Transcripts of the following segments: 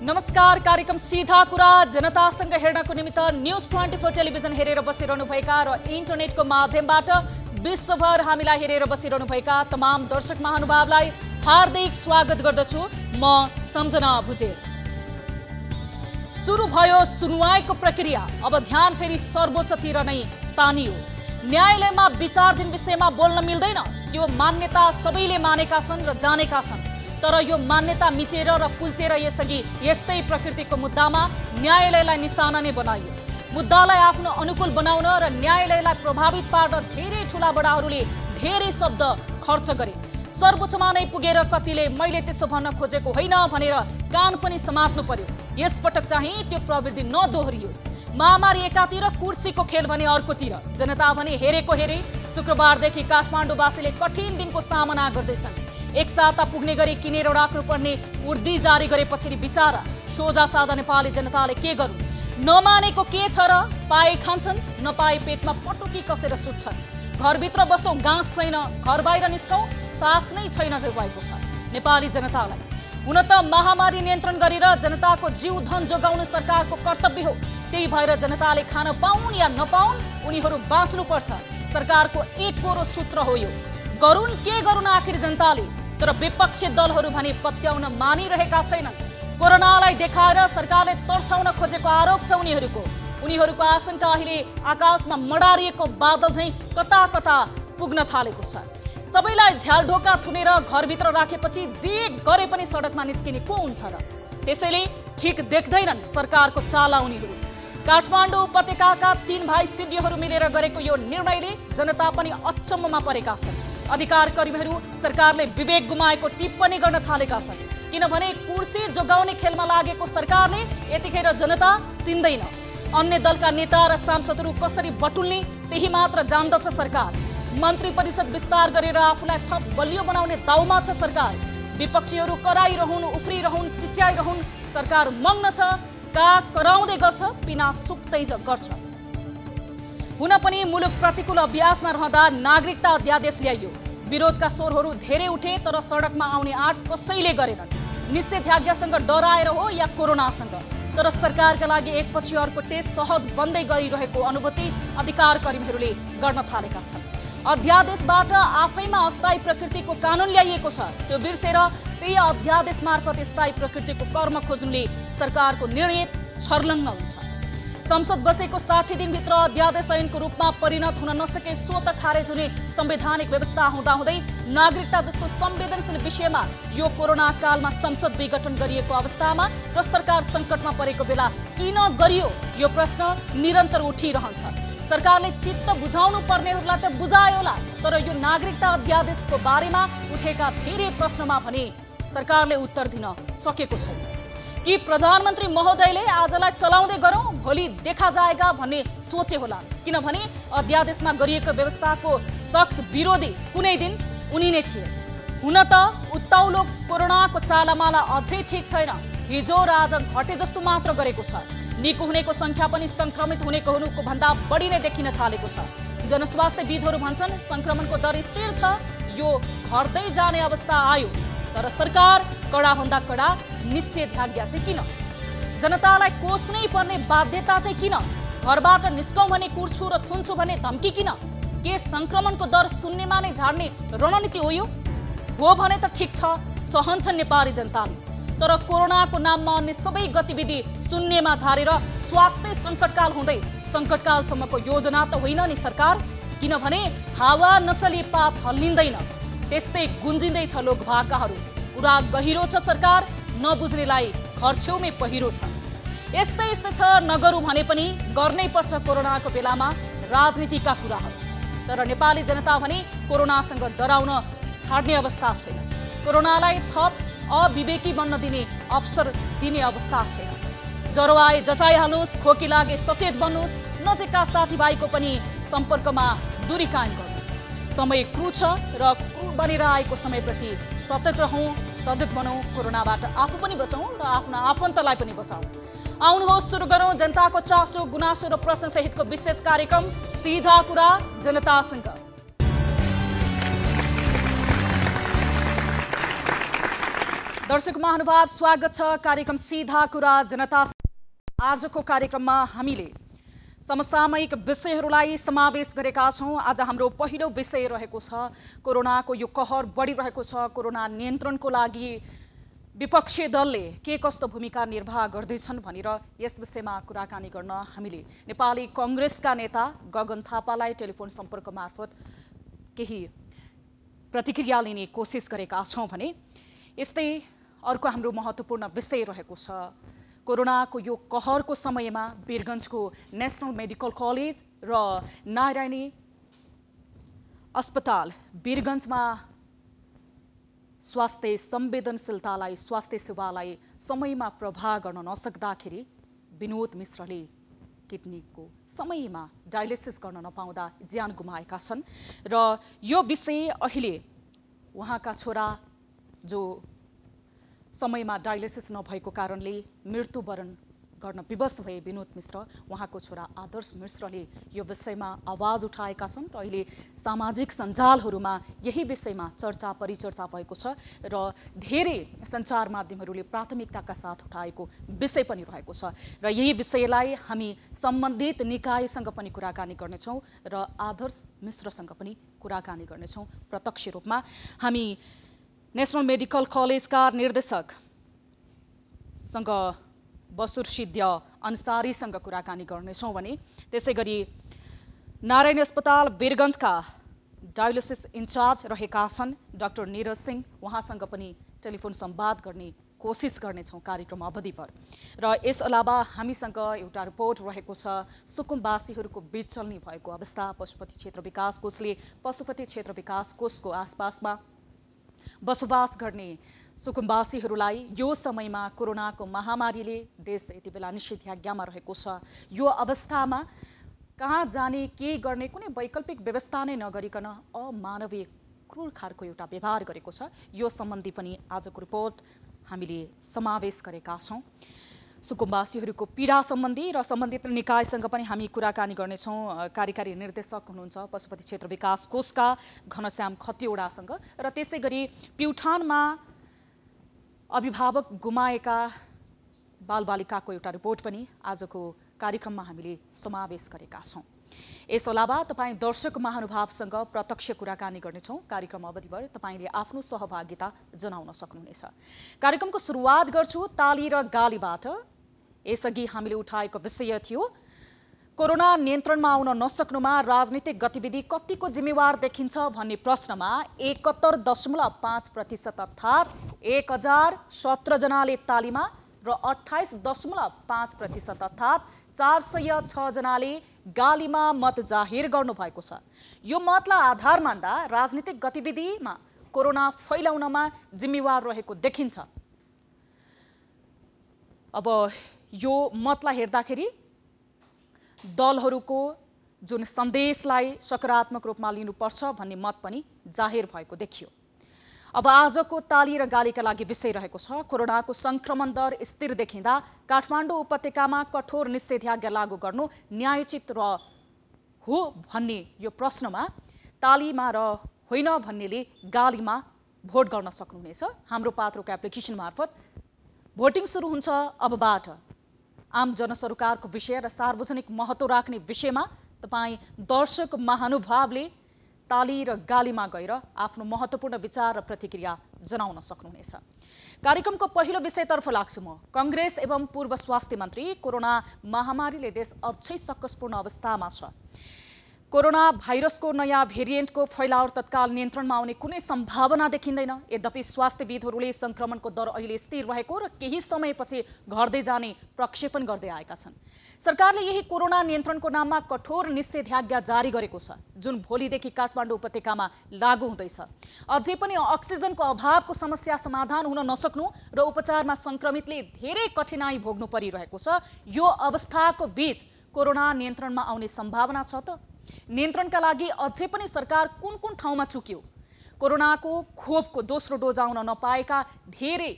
नमस्कार। कार्यक्रम सीधा कुरा जनतासँग हेर्नको निमित्त न्यूज 24 टेलिभिजन हेरेर बसिरहनुभएका र इन्टरनेटको माध्यमबाट विश्वभर हामीलाई हेरेर बसिरहनुभएका तमाम दर्शक महानुभावलाई हार्दिक स्वागत गर्दछु। म सम्झना भुजेल। सुरु भयो सुनुवाईको प्रक्रिया। अब ध्यान फेरि सर्वोच्चतिर नै तानियो। न्यायालयमा विचाराधीन विषयमा बोल्न मिल्दैन, त्यो मान्यता सबैले मानेका छन् र जानेका छन्। तर यो मान्यता मिचेर र कुल्चेर यसअघि यस्तै प्रकृतिको मुद्दामा न्यायालयलाई निशाना नै बनाइयो। मुद्दालाई आफ्नो अनुकूल बनाउन र न्यायालयलाई प्रभावित पार्न धेरै ठूला बडाहरूले धेरै शब्द खर्च गरे। सर्वोच्चमा नै पुगेर कतिले मैले त्यसो भन्न खोजेको होइन भनेर कान पनि समात्नु पर्यो। यसपटक चाहिँ त्यो प्रवृत्ति नदोहोरियोस्। महामारी एकातिर, कुर्सीको खेल भने अर्कोतिर। जनता भने हेरेको हेरे। शुक्रबारदेखि काठमाडौँवासीले कठिन दिनको सामना गर्दैछन्। एक साता पुग्ने गरी किनेर राख्नुपर्ने उर्दी जारी गरेपछि बिचारा सोझा सादा नेपाली जनताले के गर्नु? नमानेको के छ र? पाए खान्छन्, नपाए पेटमा पटुकी कसेर सुत्छन्। घरभित्र बसौँ गाँस छैन, घर बाहिर निस्कौँ सास नै छैन भएको छ नेपाली जनतालाई। हुन त महामारी नियन्त्रण गरेर जनताको जीव धन जोगाउनु सरकारको कर्तव्य हो। त्यही भएर जनताले खान पाउन् या नपाउन् उनीहरू बाँच्नुपर्छ। सरकारको एक कोरो सूत्र हो यो। गरून् के गरून् आखिर जनताले? तर विपक्षी दलहरू भने पत्याउन मानिरहेका छैनन्। कोरोनालाई देखाएर सरकारले तर्साउन खोजेको आरोप छ उनीहरूको आशंका अहिले आकाशमा मडारिएको बादल झैं कता कता पुग्न थालेको छ। सबैलाई झ्यालढोका थुनेर घरभित्र राखेपछि जे गरे पनि सडकमा निस्किने को हुन्छ र? त्यसैले ठिक देख्दैनन् सरकारको चाला उनीहरू। काठमाडौँ उपत्यकाका 3 भाइ सिद्धिहरू मिलेर गरेको यो निर्णयले जनता पनि अचम्ममा परेका छन्। अधिकार कर्मीहरू सरकारले विवेक गुमाएको टिप्पणी गर्न थालेका छन्। किनभने कुर्सी जोगाउने खेलमा लागेको सरकारले यतिखेर जनता चिन्दैन। अन्य दलका नेता र सांसदहरू कसरी बटुल्ने त्यही मात्र जान्दछ सरकार। मन्त्री परिषद विस्तार गरेर आफूलाई थप बलियो बनाउने दाउमा छ सरकार। विपक्षीहरू कराइरहन्, उफ्रिरहन्, चिच्याइरहन्, सरकार मग्न छ। का कराउँदै गर्छ, पिना सुक्दै गर्छ। हुन पनि मुलुक प्रतिकूल अभ्यासमा रहँदा नागरिकता अध्यादेश ल्याइयो। विरोधका स्वरहरू धेरै उठे, तर सडकमा आउने आँट कसैले गरेनन्। निषेधाज्ञासँग डराएर हो या कोरोनासँग। तर सरकारका लागि एकपछि अर्को टेस्ट सहज बन्दै गइरहेको अनुभूति अधिकार कर्मीहरूले गर्न थालेका छन्। अध्यादेशबाट आफैमा अस्थायी प्रकृतिको कानुन ल्याइएको छ। त्यो बिर्सेर त्यही अध्यादेश मार्फत स्थायी प्रकृतिको कर्म खोज्नुले सरकारको निर्णय छर्लङ्ग हुन्छ। संसद बसेको 60 दिनभित्र अध्यादेश ऐनको रूपमा परिणत हुन नसके स्वतः खारेज हुने संवैधानिक व्यवस्था हुँदाहुँदै नागरिकता जस्तो संवेदनशील विषयमा यो कोरोना कालमा संसद विघटन गरिएको अवस्थामा र सरकार सङ्कटमा परेको बेला किन गरियो यो प्रश्न निरन्तर उठिरहन्छ। सरकारले चित्त बुझाउनु पर्नेहरूलाई त बुझायो होला, तर यो नागरिकता अध्यादेशको बारेमा उठेका धेरै प्रश्नमा भने सरकारले उत्तर दिन सकेको छैन। कि प्रधानमन्त्री महोदयले आजलाई चलाउँदै गरौँ, भोलि देखा जाएगा भन्ने सोचे होला। किनभने अध्यादेशमा गरिएको व्यवस्थाको सख्त विरोधी कुनै दिन उनी नै थिए। हुन त उत्ताउलो कोरोनाको चालामाला अझै ठिक छैन। हिजो र आज घटे जस्तो मात्र गरेको छ। निको हुनेको संख्या पनि संक्रमित हुनेको भन्दा बढी नै देखिन थालेको छ। जनस्वास्थ्यविदहरू भन्छन् संक्रमणको दर स्थिर छ, यो घट्दै जाने अवस्था आयो। तर सरकार कडाभन्दा कडा निषेधाज्ञा चाहिँ किन? जनतालाई कोस्नै पर्ने बाध्यता चाहिँ किन? घरबाट निस्कौँ भने कुर्छु र थुन्छु भने धम्की किन? के संक्रमणको दर शून्यमा नै झार्ने रणनीति हो यो? हो भने त ठिक छ, सहन्छन् नेपाली जनताले। तर कोरोनाको नाममा अन्य सबै गतिविधि शून्यमा झारेर स्वास्थ्य सङ्कटकाल हुँदै सङ्कटकालसम्मको योजना त होइन नि सरकार। किनभने हावा नचली पात हल्लिँदैन, त्यस्तै गुन्जिँदैछ लोकभाकाहरू। पुरा गहिरो छ सरकार, नबुझ्नेलाई घर छेउमै पहिरो छ। यस्तै छ नगरौँ भने पनि गर्नै पर्छ कोरोनाको बेलामा राजनीतिका कुराहरू। तर नेपाली जनता भने कोरोनासँग डराउन छाड्ने अवस्था छैन। कोरोनालाई थप अविवेकी बन्न दिने अवसर दिने अवस्था छैन। ज्वरो आए जचाइहाल्नुहोस्, खोकी लागे सचेत बन्नुहोस्, नजिकका साथीभाइको पनि सम्पर्कमा दूरी कायम गर्नुहोस्। समय क्रूर छ र क्रूर बनेर आएको समयप्रति सतर्क रहौँ, सजग बनौँ। कोरोनाबाट आफू पनि बचाउँ र आफ्ना आफन्तलाई पनि बचाउँ। आउनुहोस् सुरु गरौँ जनताको चासो, गुनासो र प्रश्न सहितको विशेष कार्यक्रम सीधा कुरा जनतासँग। दर्शक महानुभाव, स्वागत छ कार्यक्रम सीधा कुरा जनता। आजको कार्यक्रममा हामीले समसामयिक विषयहरूलाई समावेश गरेका छौं। आज हाम्रो पहिलो विषय रहेको छ कोरोनाको यो कहर बढिरहेको छ। कोरोना नियन्त्रणको लागि विपक्षी दलले के कस्तो भूमिका निर्वाह गर्दैछन् भनेर यस विषयमा कुराकानी गर्न हामीले नेपाली कांग्रेसका नेता गगन थापालाई टेलिफोन सम्पर्क मार्फत केही प्रतिक्रिया लिने कोसिस गरेका छौं भने यस्तै अर्को हाम्रो महत्त्वपूर्ण विषय रहेको छ कोरोनाको यो कहरको समयमा वीरगञ्जको नेशनल मेडिकल कलेज र नारायणी अस्पताल वीरगञ्जमा स्वास्थ्य संवेदनशीलतालाई स्वास्थ्य सेवालाई समयमा प्रभाव गर्न नसक्दाखेरि विनोद मिश्रले किडनीको समयमा डायलिसिस गर्न नपाउँदा ज्यान गुमाएका छन् र यो विषय अहिले उहाँका छोरा जो समयमा डायलिसिस नभएको कारणले मृत्युवरण गर्न विवश भए विनोद मिश्र, उहाँको छोरा आदर्श मिश्रले यो विषयमा आवाज उठाएका छन् र अहिले सामाजिक सञ्जालहरूमा यही विषयमा चर्चा परिचर्चा भएको छ र धेरै सञ्चार माध्यमहरूले प्राथमिकताका साथ उठाएको विषय पनि रहेको छ र यही विषयलाई हामी सम्बन्धित निकायसँग पनि कुराकानी गर्नेछौँ र आदर्श मिश्रसँग पनि कुराकानी गर्नेछौँ। प्रत्यक्ष रूपमा हामी नेशनल मेडिकल कलेजका निर्देशकसँग बसुरसिद्ध अन्सारीसँग कुराकानी गर्नेछौँ भने त्यसैगरी नारायणी अस्पताल वीरगञ्जका डायलिसिस इन्चार्ज रहेका छन् डाक्टर नीरज सिंह, उहाँसँग पनि टेलिफोन संवाद गर्ने कोसिस गर्नेछौँ कार्यक्रम अवधिभर। र यस अलावा हामीसँग एउटा रिपोर्ट रहेको छ सुकुम्बासीहरूको बीच चल्ने भएको अवस्था। पशुपति क्षेत्र विकास कोषले पशुपति क्षेत्र विकास कोषको आसपासमा बसोबास गर्ने सुकुम्बासीहरूलाई यो समयमा कोरोनाको महामारीले देश यति बेला निषेधाज्ञामा रहेको छ। यो अवस्थामा कहाँ जाने के गर्ने कुनै वैकल्पिक व्यवस्था नै नगरिकन अमानवीय क्रूर खालको एउटा व्यवहार गरेको छ। यो सम्बन्धी पनि आजको रिपोर्ट हामीले समावेश गरेका छौँ। सुकुम्बासीहरूको पीडा सम्बन्धी र सम्बन्धित निकायसँग पनि हामी कुराकानी गर्नेछौँ। कार्यकारी निर्देशक हुनुहुन्छ पशुपति क्षेत्र विकास कोषका घनश्याम खतिवडासँग र त्यसै गरी प्युठानमा अभिभावक गुमाएका बालबालिकाको एउटा रिपोर्ट पनि आजको कार्यक्रममा हामीले समावेश गरेका छौँ। यस अलावा तपाईँ दर्शक महानुभावसँग प्रत्यक्ष कुराकानी गर्नेछौँ। कार्यक्रम अवधिभर तपाईँले आफ्नो सहभागिता जनाउन सक्नुहुनेछ। कार्यक्रमको सुरुवात गर्छु ताली र गालीबाट। यसअघि हामीले उठाएको विषय थियो कोरोना नियन्त्रणमा आउन नसक्नुमा राजनीतिक गतिविधि कतिको जिम्मेवार देखिन्छ भन्ने प्रश्नमा 71.5% अर्थात् 1017 जनाले तालीमा र 28.5% अर्थात् 406 जनाले गालीमा मत जाहेर गर्नुभएको छ। यो मतलाई आधार मान्दा राजनीतिक गतिविधिमा कोरोना फैलाउनमा जिम्मेवार रहेको देखिन्छ। अब यो मतलाई हेर्दाखेरि दलहरूको जुन सन्देशलाई सकारात्मक रूपमा लिनुपर्छ भन्ने मत पनि जाहेर भएको देखियो। अब आजको ताली र गालीका लागि विषय रहेको छ कोरोनाको संक्रमण दर स्थिर देखिँदा काठमाडौँ उपत्यकामा कठोर निषेधाज्ञा लागू गर्नु न्यायोचित हो भन्ने यो प्रश्नमा तालीमा र होइन भन्नेले गालीमा भोट गर्न सक्नुहुनेछ। हाम्रो पात्रोको एप्लिकेसन मार्फत भोटिङ सुरु हुन्छ अबबाट। आम जनसरोकारको विषय र सार्वजनिक महत्त्व राख्ने विषयमा तपाईँ दर्शक महानुभावले ताली र गालीमा गएर आफ्नो महत्त्वपूर्ण विचार र प्रतिक्रिया जनाउन सक्नुहुनेछ। कार्यक्रमको पहिलो विषयतर्फ लाग्छु म। कांग्रेस एवं पूर्व स्वास्थ्य मन्त्री कोरोना महामारीले देश अझै सक्कसपूर्ण अवस्थामा छ। कोरोना भाइरसको नयाँ भेरिएन्टको फैलाव तत्काल नियन्त्रणमा आउने कुनै सम्भावना देखिँदैन। यद्यपि स्वास्थ्यविदहरूले संक्रमणको दर अहिले स्थिर रहेको र केही समयपछि घट्दै जाने प्रक्षेपण गर्दै आएका छन्। सरकारले यही कोरोना नियन्त्रणको नाममा कठोर निषेधाज्ञा जारी गरेको छ जुन भोलिदेखि काठमाडौँ उपत्यकामा लागू हुँदैछ। अझै पनि अक्सिजनको अभावको समस्या समाधान हुन नसक्नु र उपचारमा संक्रमितले धेरै कठिनाई भोग्नु परिरहेको छ। यो अवस्थाको बीच कोरोना नियन्त्रणमा आउने सम्भावना छ त? नियन्त्रणका लागि अझै पनि सरकार कुन कुन ठाउँमा चुक्यो? कोरोनाको खोपको दोस्रो डोज आउन नपाएका धेरै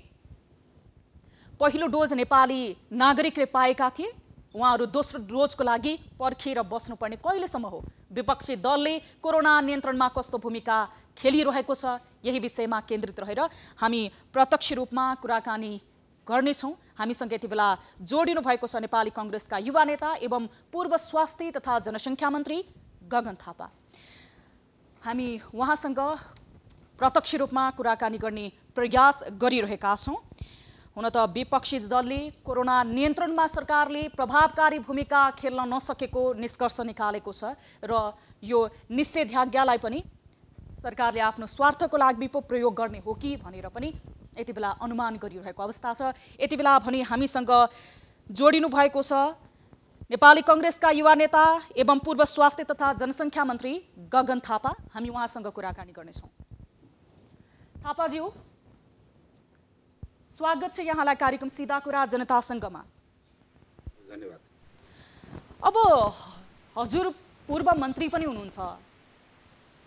पहिलो डोज नेपाली नागरिकले पाएका थिए। उहाँहरू दोस्रो डोजको लागि पर्खिएर बस्नुपर्ने कहिलेसम्म हो विपक्षी दलले कोरोना नियन्त्रणमा कस्तो भूमिका खेलिरहेको छ यही विषयमा केन्द्रित रहेर हामी प्रत्यक्ष रूपमा कुराकानी गर्नेछौँ। हामीसँग यति बेला जोडिनु भएको छ नेपाली कांग्रेसका युवा नेता एवं पूर्व स्वास्थ्य तथा जनसङ्ख्या मन्त्री गगन थापा। हामी उहाँसँग प्रत्यक्ष रूपमा कुराकानी गर्ने प्रयास गरिरहेका छौँ। हुन त विपक्षी दलले कोरोना नियन्त्रणमा सरकारले प्रभावकारी भूमिका खेल्न नसकेको निष्कर्ष निकालेको छ र यो निषेधाज्ञालाई पनि सरकारले आफ्नो स्वार्थको लागि पो प्रयोग गर्ने हो कि भनेर पनि यति बेला अनुमान गरिरहेको अवस्था छ। यति बेला भने हामीसँग जोडिनु भएको छ नेपाली कांग्रेसका युवा नेता एवं पूर्व स्वास्थ्य तथा जनसङ्ख्या मन्त्री गगन थापा। हामी उहाँसँग कुराकानी गर्नेछौँ। थापाज्यू, स्वागत छ यहाँलाई कार्यक्रम सीधा कुरा जनतासँगमा। धन्यवाद। अब हजुर पूर्व मन्त्री पनि हुनुहुन्छ,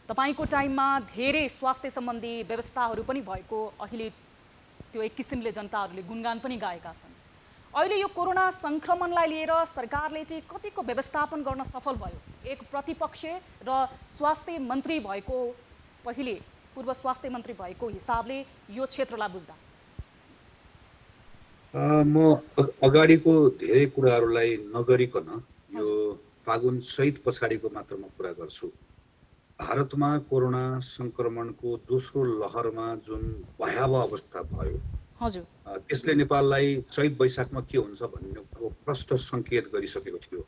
तपाईको टाइममा धेरै स्वास्थ्य सम्बन्धी व्यवस्थाहरू पनि भएको अहिले त्यो एक किसिमले जनताहरूले गुणगान पनि गाएका छन्। अहिले यो कोरोना संक्रमणलाई लिएर सरकारले चाहिँ कतिको व्यवस्थापन गर्न सफल भयो? एक प्रतिपक्ष र स्वास्थ्य मन्त्री भएको, पहिले पूर्व स्वास्थ्य मन्त्री भएको हिसाबले यो क्षेत्रलाई बुझ्दा म अगाडिको धेरै कुराहरूलाई नगरिकन यो फागुन सहित पछाडिको मात्र म कुरा गर्छु। भारतमा कोरोना संक्रमणको दोस्रो लहरमा जुन भयावह अवस्था भयो, हजुर, त्यसले नेपाललाई चैत वैशाखमा के हुन्छ भन्ने प्रष्ट सङ्केत गरिसकेको थियो।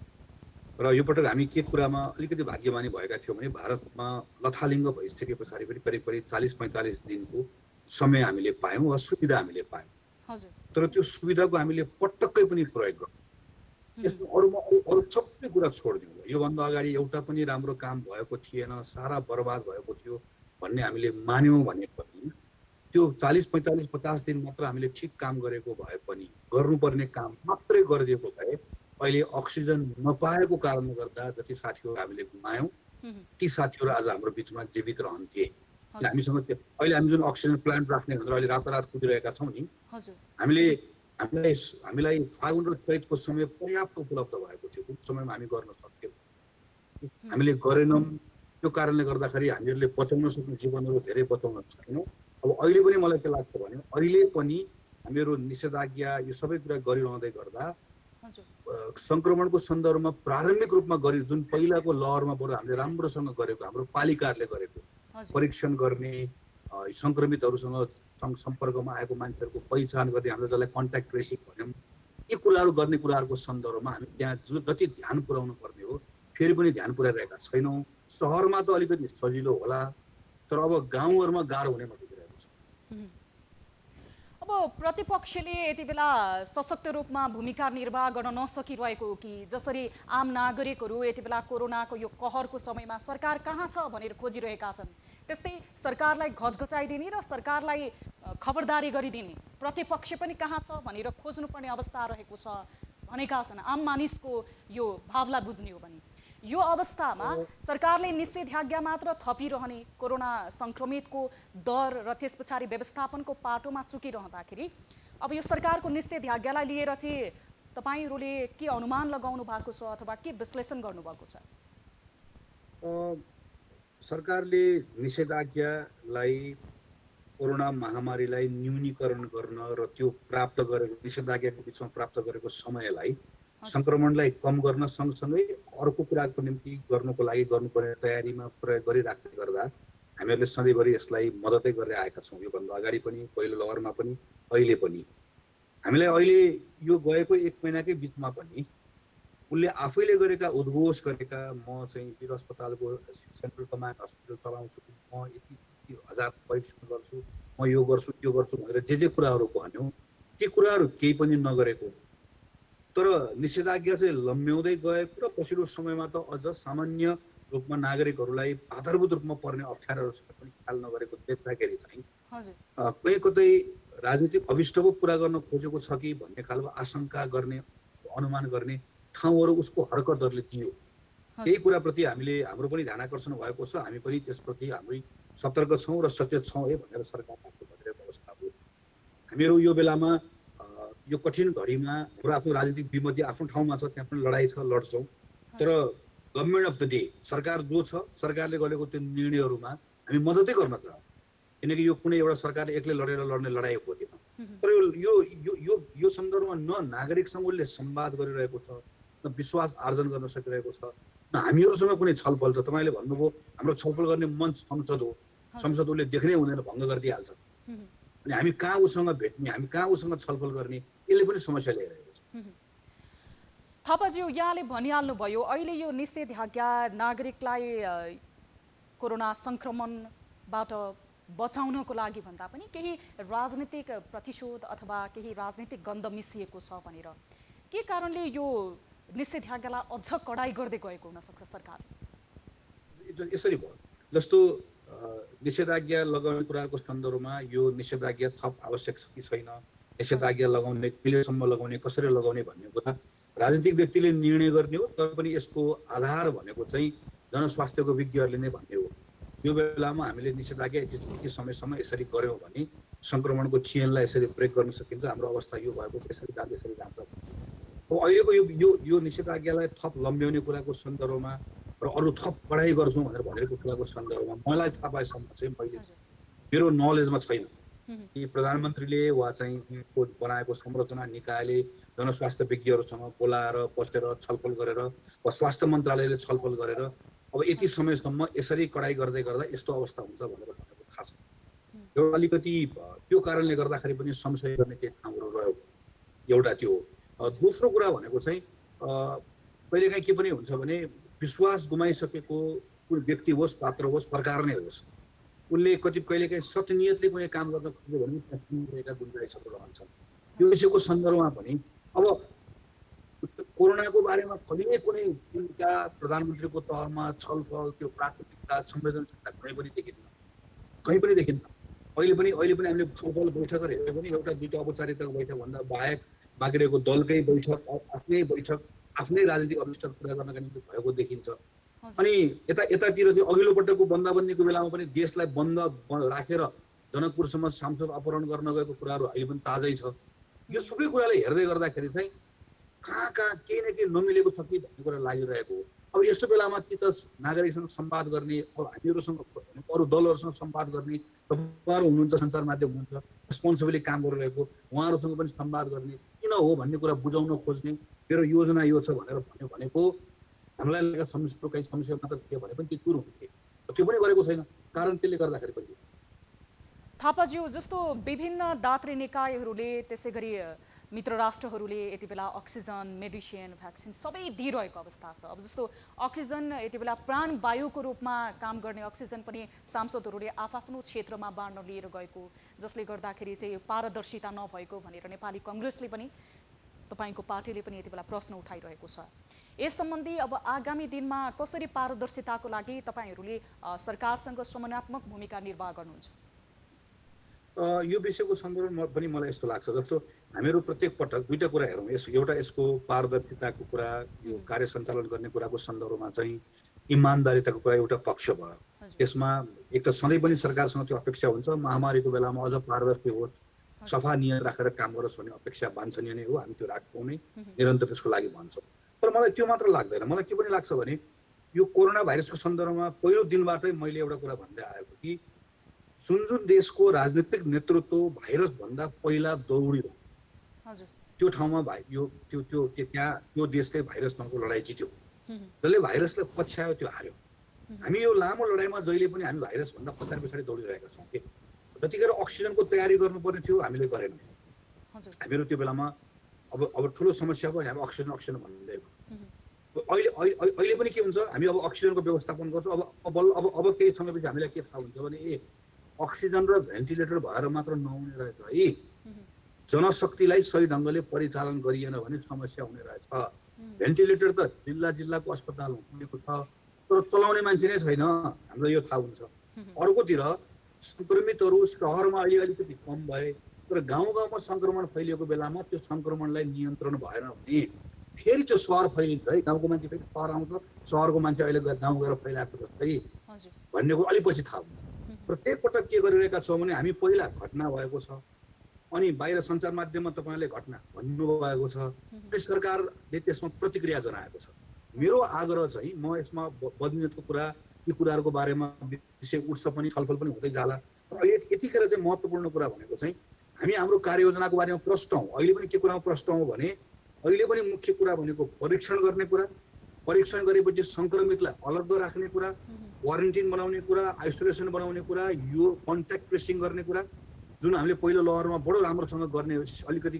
र यो पटक हामी के कुरामा अलिकति भाग्यमानी भएका थियौँ भने भारतमा लथालिङ्ग भइसके पछाडि पनि करिब करिब 40-45 दिनको समय हामीले पायौँ वा सुविधा हामीले पायौँ। तर त्यो सुविधाको हामीले पटक्कै पनि प्रयोग गर्यौँ। यसमा अरू सबै कुरा छोडिदिउँ। योभन्दा अगाडि एउटा पनि राम्रो काम भएको थिएन, सारा बर्बाद भएको थियो भन्ने हामीले मान्यौँ भने पनि त्यो 40-45-50 दिन मात्र हामीले ठिक काम गरेको भए पनि, गर्नुपर्ने काम मात्रै गरिदिएको भए अहिले अक्सिजन नपाएको कारणले गर्दा जति साथीहरू हामीले गुमायौँ ती साथीहरू आज हाम्रो बिचमा जीवित रहन्थे। हामीसँग अहिले हामी जुन अक्सिजन प्लान्ट राख्ने भनेर अहिले रातारात कुदिरहेका छौँ नि, हामीलाई फागुन र चैतको समय पर्याप्त उपलब्ध भएको थियो। कुन समयमा हामी गर्न सक्थ्यौँ, हामीले गरेनौँ। त्यो कारणले गर्दाखेरि हामीहरूले बचाउन सक्ने जीवनहरू धेरै बचाउन सकेनौँ। अब अहिले पनि मलाई के लाग्छ भने अहिले पनि हामीहरू निषेधाज्ञा यो सबै कुरा गरिरहँदै गर्दा संक्रमणको सन्दर्भमा प्रारम्भिक रूपमा गरे जुन पहिलाको लहरमा बरु हामीले राम्रोसँग गरेको, हाम्रो पालिकाहरूले गरेको परीक्षण गर्ने, संक्रमितहरूसँग सम्पर्कमा आएको मान्छेहरूको पहिचान गर्ने, हामीले जसलाई कन्ट्याक्ट ट्रेसिङ भन्यौँ, यी कुराहरू गर्ने कुराहरूको सन्दर्भमा हामी त्यहाँ जति ध्यान पुर्याउनु पर्ने हो फेरि पनि ध्यान पुर्याइरहेका छैनौँ। सहरमा त अलिकति सजिलो होला, तर अब गाउँहरूमा गाह्रो हुने देखिरहेको छ। अब प्रतिपक्षले यति बेला सशक्त रूपमा भूमिका निर्वाह गर्न नसकिरहेको हो कि जसरी आम नागरिकहरू यति बेला कोरोनाको यो कहरको समयमा सरकार कहाँ छ भनेर खोजिरहेका छन्, त्यस्तै सरकारलाई घचघचाइदिने र सरकारलाई खबरदारी गरिदिने प्रतिपक्ष पनि कहाँ छ भनेर खोज्नुपर्ने अवस्था रहेको छ भनेका छन् आम मानिसको यो भावलाई बुझ्ने हो भने। यो अवस्थामा सरकारले निषेधाज्ञा मात्र थपिरहने, कोरोना संक्रमितको दर र त्यस पछाडि व्यवस्थापनको पाटोमा चुकिरहँदाखेरि अब यो सरकारको निषेधाज्ञालाई लिएर चाहिँ तपाईहरूले के अनुमान लगाउनु भएको छ अथवा के विश्लेषण गर्नुभएको छ? सरकारले निषेधाज्ञालाई कोरोना महामारीलाई न्यूनीकरण गर्न र त्यो प्राप्त गरेको निषेधाज्ञाको बिचमा प्राप्त गरेको समयलाई संक्रमणलाई कम गर्न सँगसँगै अर्को कुराको निम्ति गर्नको लागि गर्नुपर्ने तयारीमा प्रयोग गरिराख्ने गर्दा हामीहरूले सधैँभरि यसलाई मद्दतै गरेर आएका छौँ। योभन्दा अगाडि पनि, पहिलो लहरमा पनि, अहिले पनि। हामीलाई अहिले यो गएको 1 महिनाकै बिचमा पनि उसले आफैले गरेका उद्घोष गरेका म चाहिँ वीर अस्पतालको सेन्ट्रल कमान्ड हस्पिटल चलाउँछु, म यति हजार परीक्षण गर्छु, म यो गर्छु त्यो गर्छु भनेर जे कुराहरू भन्यो ती कुराहरू केही पनि नगरेको। तर निषेधाज्ञा चाहिँ लम्ब्याउँदै गएको र पछिल्लो समयमा त अझ सामान्य रूपमा नागरिकहरूलाई आधारभूत रूपमा पर्ने अप्ठ्यारोहरूसँग पनि ख्याल नगरेको देख्दाखेरि चाहिँ कहीँ कतै राजनीतिक अभिष्ट पो पुरा गर्न खोजेको छ कि भन्ने खालको आशंका गर्ने, अनुमान गर्ने ठाउँहरू उसको हरकतहरूले दियो। यही कुराप्रति हाम्रो पनि ध्यान आकर्षण भएको छ। हामी पनि त्यसप्रति हामी सतर्क छौँ र सचेत छौँ है भनेर सरकारले भनिरहेको अवस्था हो। हामीहरू यो बेलामा यो कठिन घडीमा हाम्रो आफ्नो राजनीतिक विमति आफ्नो ठाउँमा छ, त्यहाँ पनि लडाइँ छ, लड्छौँ। तर गभर्मेन्ट अफ द डे सरकार जो छ सरकारले गरेको त्यो निर्णयहरूमा हामी मद्दतै गर्न चाहन्छौँ, किनकि यो कुनै एउटा सरकारले एक्लै लडेर लड्ने लडाइँ होइन। तर यो यो यो यो सन्दर्भमा न नागरिकसँग उसले संवाद गरिरहेको छ, न विश्वास आर्जन गर्न सकिरहेको छ, न हामीहरूसँग कुनै छलफल छ। तपाईँले भन्नुभयो हाम्रो छलफल गर्ने मञ्च संसद हो, संसद उसले देख्नै हुँदैन, भङ्ग गरिदिइहाल्छ। अनि हामी कहाँ उसँग भेट्ने, हामी कहाँ उसँग छलफल गर्ने, यसले पनि समस्या ल्याइरहेको छ। थापाज्यू, यहाँले भनिहाल्नुभयो अहिले यो निषेधाज्ञा नागरिकलाई कोरोना सङ्क्रमणबाट बचाउनको लागि भन्दा पनि केही राजनीतिक प्रतिशोध अथवा केही राजनीतिक गन्ध मिसिएको छ भनेर, के कारणले यो निषेधाज्ञालाई अझ कडाई गर्दै गएको हुनसक्छ सरकार? यसरी भयो, जस्तो निषेधाज्ञा लगाउने कुराको सन्दर्भमा यो निषेधाज्ञा थप आवश्यक छ कि छैन, निषेधाज्ञा लगाउने कहिलेसम्म लगाउने, कसरी लगाउने भन्ने कुरा राजनीतिक व्यक्तिले निर्णय गर्ने हो। तर पनि यसको आधार भनेको चाहिँ जनस्वास्थ्यको विज्ञहरूले नै भन्ने हो। यो बेलामा हामीले निषेधाज्ञा यति समयसम्म यसरी गऱ्यौँ भने सङ्क्रमणको चेनलाई यसरी ब्रेक गर्न सकिन्छ, हाम्रो अवस्था यो भएको यसरी जान्छ। अब अहिलेको यो निषेधाज्ञालाई थप लम्ब्याउने कुराको सन्दर्भमा र अरू थप पढाइ गर्छौँ भनेर भनेको कुराको सन्दर्भमा मलाई थाहा पाएसम्म चाहिँ मैले मेरो नलेजमा छैन कि प्रधानमन्त्रीले वा चाहिँ बनाएको संरचना निकायले जनस्वास्थ्य विज्ञहरूसँग बोलाएर बसेर छलफल गरेर वा स्वास्थ्य मन्त्रालयले छलफल गरेर अब यति समयसम्म यसरी कडाइ गर्दै गर्दा यस्तो अवस्था हुन्छ भनेर भनेको थाहा छ। एउटा अलिकति त्यो कारणले गर्दाखेरि पनि संशय गर्ने केही ठाउँहरू रह्यो, एउटा त्यो। दोस्रो कुरा भनेको चाहिँ कहिलेकाहीँ के पनि हुन्छ भने विश्वास गुमाइसकेको कुनै व्यक्ति होस्, पात्र होस्, सरकार नै होस्, उसले कहिलेकाहीँ सत्यनियतले कुनै काम गर्न खोज्यो भने त्यहाँ गुन्जाइसहरू रहन्छन्। यो विषयको सन्दर्भमा पनि अब कोरोनाको बारेमा कहिले कुनै चिन्ता प्रधानमन्त्रीको तहमा छलफल, त्यो प्राथमिकता, संवेदनशीलता कहीँ पनि देखिन्न। अहिले पनि हामीले छलफल बैठकहरू हेऱ्यो भने एउटा दुईवटा औपचारिकताको बैठक भन्दा बाहेक मागिरहेको दलकै बैठक, आफ्नै बैठक, आफ्नै राजनीतिक अभिष्टहरू पुरा गर्नका निम्ति भएको देखिन्छ। अनि यतातिर चाहिँ अघिल्लो पटकको बन्दाबन्दीको बेलामा पनि देशलाई बन्द राखेर जनकपुरसम्म सांसद अपहरण गर्न गएको कुराहरू अहिले पनि ताजै छ। यो सबै कुराले हेर्दै गर्दाखेरि चाहिँ कहाँ केही न केही नमिलेको छ कि भन्ने कुरा लागिरहेको हो। अब यस्तो बेलामा कि त नागरिकसँग संवाद गर्ने, अब हामीहरूसँग अरू दलहरूसँग संवाद गर्ने, तपाईँहरू हुनुहुन्छ सञ्चार माध्यम हुनुहुन्छ, रेस्पोन्सिबली काम गरिरहेको, उहाँहरूसँग पनि संवाद गर्ने, किन हो भन्ने कुरा बुझाउन खोज्ने, मेरो योजना यो छ भनेर भनेको हामीलाई लागेको समस्या मात्र के भने पनि त्यो दूर हुन्थे, त्यो पनि गरेको छैन। कारण त्यसले गर्दाखेरि पनि थापाज्यू, जस्तो विभिन्न दात्री निकायहरूले त्यसै गरी मित्र राष्ट्रहरूले यति बेला अक्सिजन, मेडिसिन, भ्याक्सिन सबै दिइरहेको अवस्था छ। अब जस्तो अक्सिजन यति बेला प्राणवायुको रूपमा काम गर्ने अक्सिजन पनि सांसदहरूले आफ्नो क्षेत्रमा बाँड्न लिएर गएको, जसले गर्दाखेरि चाहिँ पारदर्शिता नभएको भनेर नेपाली कङ्ग्रेसले पनि, तपाईँको पार्टीले पनि यति बेला प्रश्न उठाइरहेको छ। यस सम्बन्धी अब आगामी दिनमा कसरी पारदर्शिताको लागि तपाईँहरूले सरकारसँग समन्वयात्मक भूमिका निर्वाह गर्नुहुन्छ? यो विषयको सन्दर्भमा पनि मलाई यस्तो लाग्छ, जस्तो हामीहरू प्रत्येक पटक दुईटा कुरा हेरौँ। एउटा यसको पारदर्शिताको कुरा, यो कार्य सञ्चालन गर्ने कुराको सन्दर्भमा चाहिँ इमान्दारिताको कुरा एउटा पक्ष भयो। यसमा एक त सधैँ पनि सरकारसँग त्यो अपेक्षा हुन्छ महामारीको बेलामा अझ पारदर्शी होस्, सफा नियत राखेर काम गरोस् भन्ने अपेक्षा वाञ्छनीय नै हो। हामी त्यो राख्छौँ नै, निरन्तर त्यसको लागि भन्छौँ। तर मलाई त्यो मात्र लाग्दैन, मलाई के पनि लाग्छ भने यो कोरोना भाइरसको सन्दर्भमा पहिलो दिनबाटै मैले एउटा कुरा भन्दै आएको कि जुन देशको राजनीतिक नेतृत्व भाइरस भन्दा पहिला दौडियो त्यो ठाउँमा त्यो देशले भाइरससँगको लडाइँ जित्यो, जसले भाइरसलाई पछ्यायो त्यो हार्यो। हामी यो लामो लडाइँमा जहिले पनि हामी भाइरस भन्दा पछाडि दौडिरहेका छौँ कि जतिखेर अक्सिजनको तयारी गर्नुपर्ने थियो हामीले गरेनौँ। हामीहरू त्यो बेलामा अब ठुलो समस्या भयो, हामी अक्सिजन भन्दै अहिले पनि के हुन्छ, हामी अब अक्सिजनको व्यवस्थापन गर्छौँ। अब केही समयपछि हामीलाई के थाहा हुन्छ भने अक्सिजन र भेन्टिलेटर भएर मात्र नहुने रहेछ है, जनशक्तिलाई सही ढङ्गले परिचालन गरिएन भने समस्या हुने रहेछ। भेन्टिलेटर त जिल्लाको अस्पताल हुनेको छ, तर चलाउने मान्छे नै छैन, हामीलाई यो थाहा हुन्छ। अर्कोतिर सङ्क्रमितहरू सहरमा अलिकति कम भए, तर गाउँमा सङ्क्रमण फैलिएको बेलामा त्यो सङ्क्रमणलाई नियन्त्रण भएन भने फेरि त्यो सहर फैलिन्छ है, गाउँको मान्छे फेरि सहर आउँछ, सहरको मान्छे अहिले गाउँ गएर फैलाएको जस्तै भन्नेको अलिक पछि थाहा हुन्छ। प्रत्येक पटक के गरिरहेका छौँ भने हामी पहिला घटना भएको छ, अनि बाहिर सञ्चार माध्यममा तपाईँले घटना भन्नुभएको छ, सरकारले त्यसमा प्रतिक्रिया जनाएको छ। मेरो आग्रह चाहिँ म यसमा बदनियतको कुरा यी कुराहरूको बारेमा विषय उठ्छ पनि छलफल पनि हुँदै जाला। र अहिले यतिखेर चाहिँ महत्त्वपूर्ण कुरा भनेको चाहिँ हामी हाम्रो कार्ययोजनाको बारेमा प्रष्ट हौँ। अहिले पनि के कुरामा प्रष्ट हौँ भने अहिले पनि मुख्य कुरा भनेको परीक्षण गर्ने कुरा, परीक्षण गरेपछि सङ्क्रमितलाई अलग राख्ने कुरा, क्वारेन्टिन बनाउने कुरा, आइसोलेसन बनाउने कुरा, यो कन्ट्याक्ट ट्रेसिङ गर्ने कुरा जुन हामीले पहिलो लहरमा बडो राम्रोसँग गर्ने अलिकति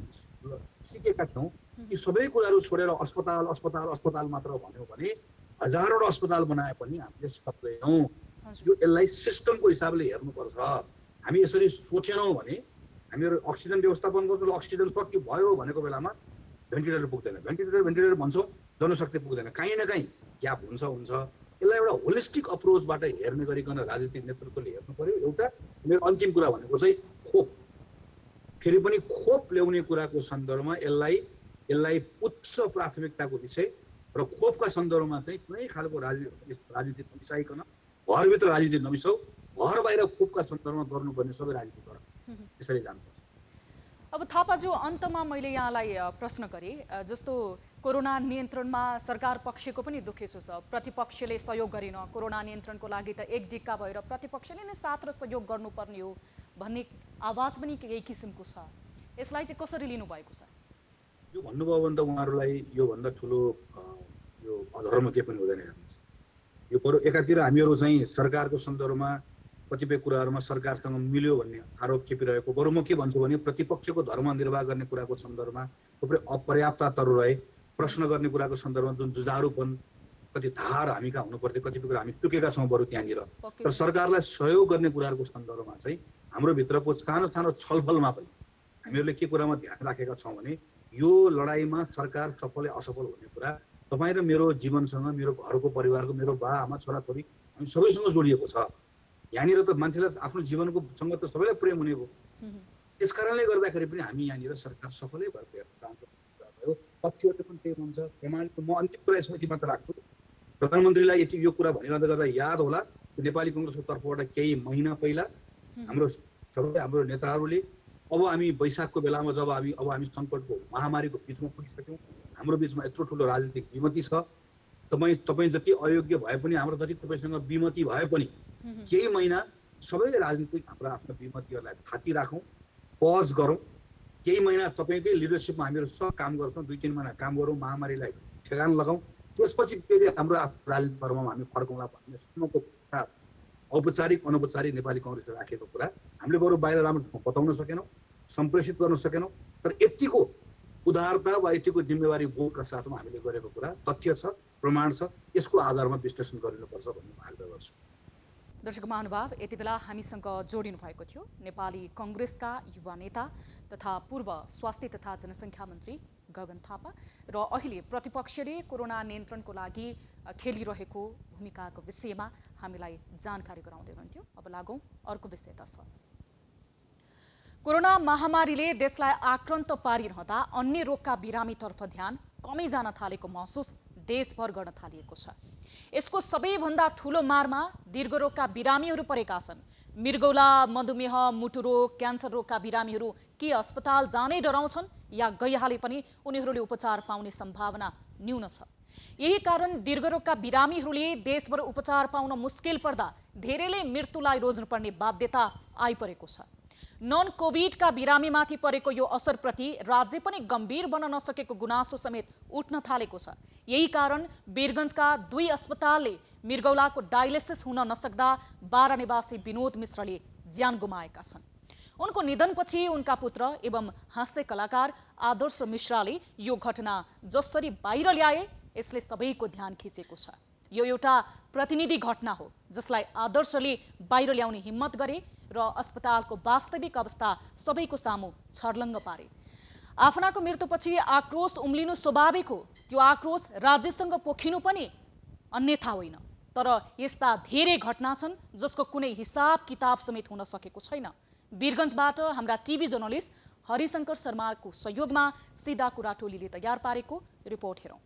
सिकेका थियौँ। यी सबै कुराहरू छोडेर अस्पताल अस्पताल अस्पताल मात्र भन्यो भने हजारौँ अस्पताल बनाए पनि हामीले सक्दैनौँ। यो यसलाई सिस्टमको हिसाबले हेर्नुपर्छ। हामी यसरी सोचेनौँ भने हामीहरू अक्सिजन व्यवस्थापन गर्नु, अक्सिजन सक्यो भयो भनेको बेलामा भेन्टिलेटर पुग्दैन, भेन्टिलेटर भन्छौँ, जनशक्ति पुग्दैन, काहीँ न काहीँ ग्याप हुन्छ। यसलाई एउटा होलिस्टिक अप्रोचबाट हेर्ने गरिकन राजनीतिक नेतृत्वले हेर्नु पर्यो। एउटा मेरो अन्तिम कुरा भनेको चाहिँ खोप, फेरि पनि खोप ल्याउने कुराको सन्दर्भमा यसलाई उच्च प्राथमिकताको विषय र खोपका सन्दर्भमा चाहिँ कुनै खालको राजनीति नमिसाइकन, घरभित्र राजनीति नमिसाउ, घर बाहिर खोपका सन्दर्भमा गर्नुपर्ने सबै राजनीति गर, त्यसरी जानुपर्छ। अब थापाज्यू, अन्तमा मैले यहाँलाई प्रश्न गरेँ, जस्तो कोरोना नियन्त्रणमा सरकार पक्षको पनि दुखेसो छ, प्रतिपक्षले सहयोग गरेन, कोरोना नियन्त्रणको लागि त एक डिक्का भएर प्रतिपक्षले नै साथ र सहयोग गर्नुपर्ने हो भन्ने आवाज पनि यही किसिमको छ। यसलाई चाहिँ कसरी लिनुभएको छ? यो भन्नुभयो भने त उहाँहरूलाई योभन्दा ठुलो यो अधर्म के पनि हुँदैन। हेर्नुहोस्, यो बरु एकातिर हामीहरू चाहिँ सरकारको सन्दर्भमा कतिपय कुराहरूमा सरकारसँग मिल्यो भन्ने आरोप खेपिरहेको, बरु म के भन्छु भने प्रतिपक्षको धर्म निर्वाह गर्ने कुराको सन्दर्भमा थुप्रै अपर्याप्तताहरू रहे, प्रश्न गर्ने कुराको सन्दर्भमा जुन जुझारुपन, कति धार हामी कहाँ हुनुपर्थ्यो, कतिपय कुरा हामी चुकेका छौँ बरु त्यहाँनिर। तर सरकारलाई सहयोग गर्ने कुराहरूको सन्दर्भमा चाहिँ हाम्रो भित्रको सानो सानो छलफलमा पनि हामीहरूले के कुरामा ध्यान राखेका छौँ भने यो लडाइँमा सरकार सफल या असफल हुने कुरा तपाईँ र मेरो जीवनसँग, मेरो घरको परिवारको, मेरो बा आमा छोराछोरी हामी सबैसँग जोडिएको छ। यहाँनिर त मान्छेलाई आफ्नो जीवनको सँग त सबैलाई प्रेम हुने हो। त्यस कारणले गर्दाखेरि पनि हामी यहाँनिर सरकार सफलै भएको हेर्न चाहन्छौँ। तथ्यहरू पनि त्यही हुन्छ, प्रमाणित। म अन्तिम कुरा यसमा के मात्र राख्छु, प्रधानमन्त्रीलाई यति यो कुरा भनिरहँदा गर्दा याद होला, नेपाली कङ्ग्रेसको तर्फबाट केही महिना पहिला हाम्रो नेताहरूले अब हामी वैशाखको बेलामा जब हामी सङ्कटको महामारीको बिचमा पुगिसक्यौँ, हाम्रो बिचमा यत्रो ठुलो राजनीतिक विमति छ, तपाईँ जति अयोग्य भए पनि, हाम्रो जति तपाईँसँग विमति भए पनि केही महिना सबै राजनीतिक हाम्रा आफ्ना विमतिहरूलाई थाती राखौँ, पज गरौँ। केही महिना तपाईँकै लिडरसिपमा हामीहरू सब काम गर्छौँ, 2-3 महिना काम गरौँ, महामारीलाई ठेगान लगाउँ, त्यसपछि फेरि हाम्रो राजनीतिक कर्ममा हामी फर्कौँला भन्नेसम्मको साथ औपचारिक अनौपचारिक नेपाली कङ्ग्रेसले राखेको कुरा हामीले बरु बाहिर राम्रो बताउन सकेनौँ, सम्प्रेषित गर्न सकेनौँ। तर यतिको उदारता वा यतिको जिम्मेवारी बोधका साथमा हामीले गरेको कुरा तथ्य छ, प्रमाण छ, यसको आधारमा विश्लेषण गरिनुपर्छ भन्ने म आग्रह गर्छु। दर्शक महानुभाव, यति बेला हामीसँग जोडिनु भएको थियो नेपाली कङ्ग्रेसका युवा नेता तथा पूर्व स्वास्थ्य तथा जनसङ्ख्या मन्त्री गगन थापा र अहिले प्रतिपक्षले कोरोना नियन्त्रणको लागि खेलिरहेको भूमिकाको विषयमा हामीलाई जानकारी गराउँदै हुनुहुन्थ्यो। अब लागौँ अर्को विषयतर्फ। कोरोना महामारीले देशलाई आक्रान्त पारिरहँदा अन्य रोगका बिरामीतर्फ ध्यान कमै जान थालेको महसुस देशभर गर्न थालिएको छ। यसको सबैभन्दा ठूलो मारमा दीर्घरोगका बिरामीहरू परेका छन्। मृगौला, मधुमेह, मुटु रोग, क्यान्सर रोगका बिरामीहरू के अस्पताल जानै डराउँछन् या गइहाले पनि उनीहरूले उपचार पाउने सम्भावना न्यून छ। यही कारण दीर्घरोगका बिरामीहरूले देशभर उपचार पाउन मुस्किल पर्दा धेरैले मृत्युलाई रोज्नुपर्ने बाध्यता आइपरेको छ। नन कोभिडका बिरामीमाथि परेको यो असरप्रति राज्य पनि गम्भीर बन्न नसकेको गुनासो समेत उठ्न थालेको छ। यही कारण वीरगञ्जका 2 अस्पतालले मृगौलाको डायलिसिस हुन नसक्दा 12 निवासी विनोद मिश्रले ज्यान गुमाएका छन्। उनको निधनपछि उनका पुत्र एवं हास्य कलाकार आदर्श मिश्राले यो घटना जसरी बाहिर ल्याए यसले सबैको ध्यान खिचेको छ। यो एउटा प्रतिनिधि घटना हो जसलाई आदर्शले बाहिर ल्याउने हिम्मत गरे र अस्पतालको वास्तविक अवस्था सबैको सामु छर्लङ्ग पारे। आफ्नाको मृत्युपछि आक्रोश उम्लिनु स्वाभाविक हो। त्यो आक्रोश राज्यसँग पोखिनु पनि अन्यथा होइन। तर यस्ता धेरै घटना छन् जसको कुनै हिसाब किताब समेत हुन सकेको छैन। वीरगञ्जबाट हाम्रा टिभी जर्नलिस्ट हरिशङ्कर शर्माको सहयोगमा सिधा कुरा टोलीले तयार पारेको रिपोर्ट हेरौँ।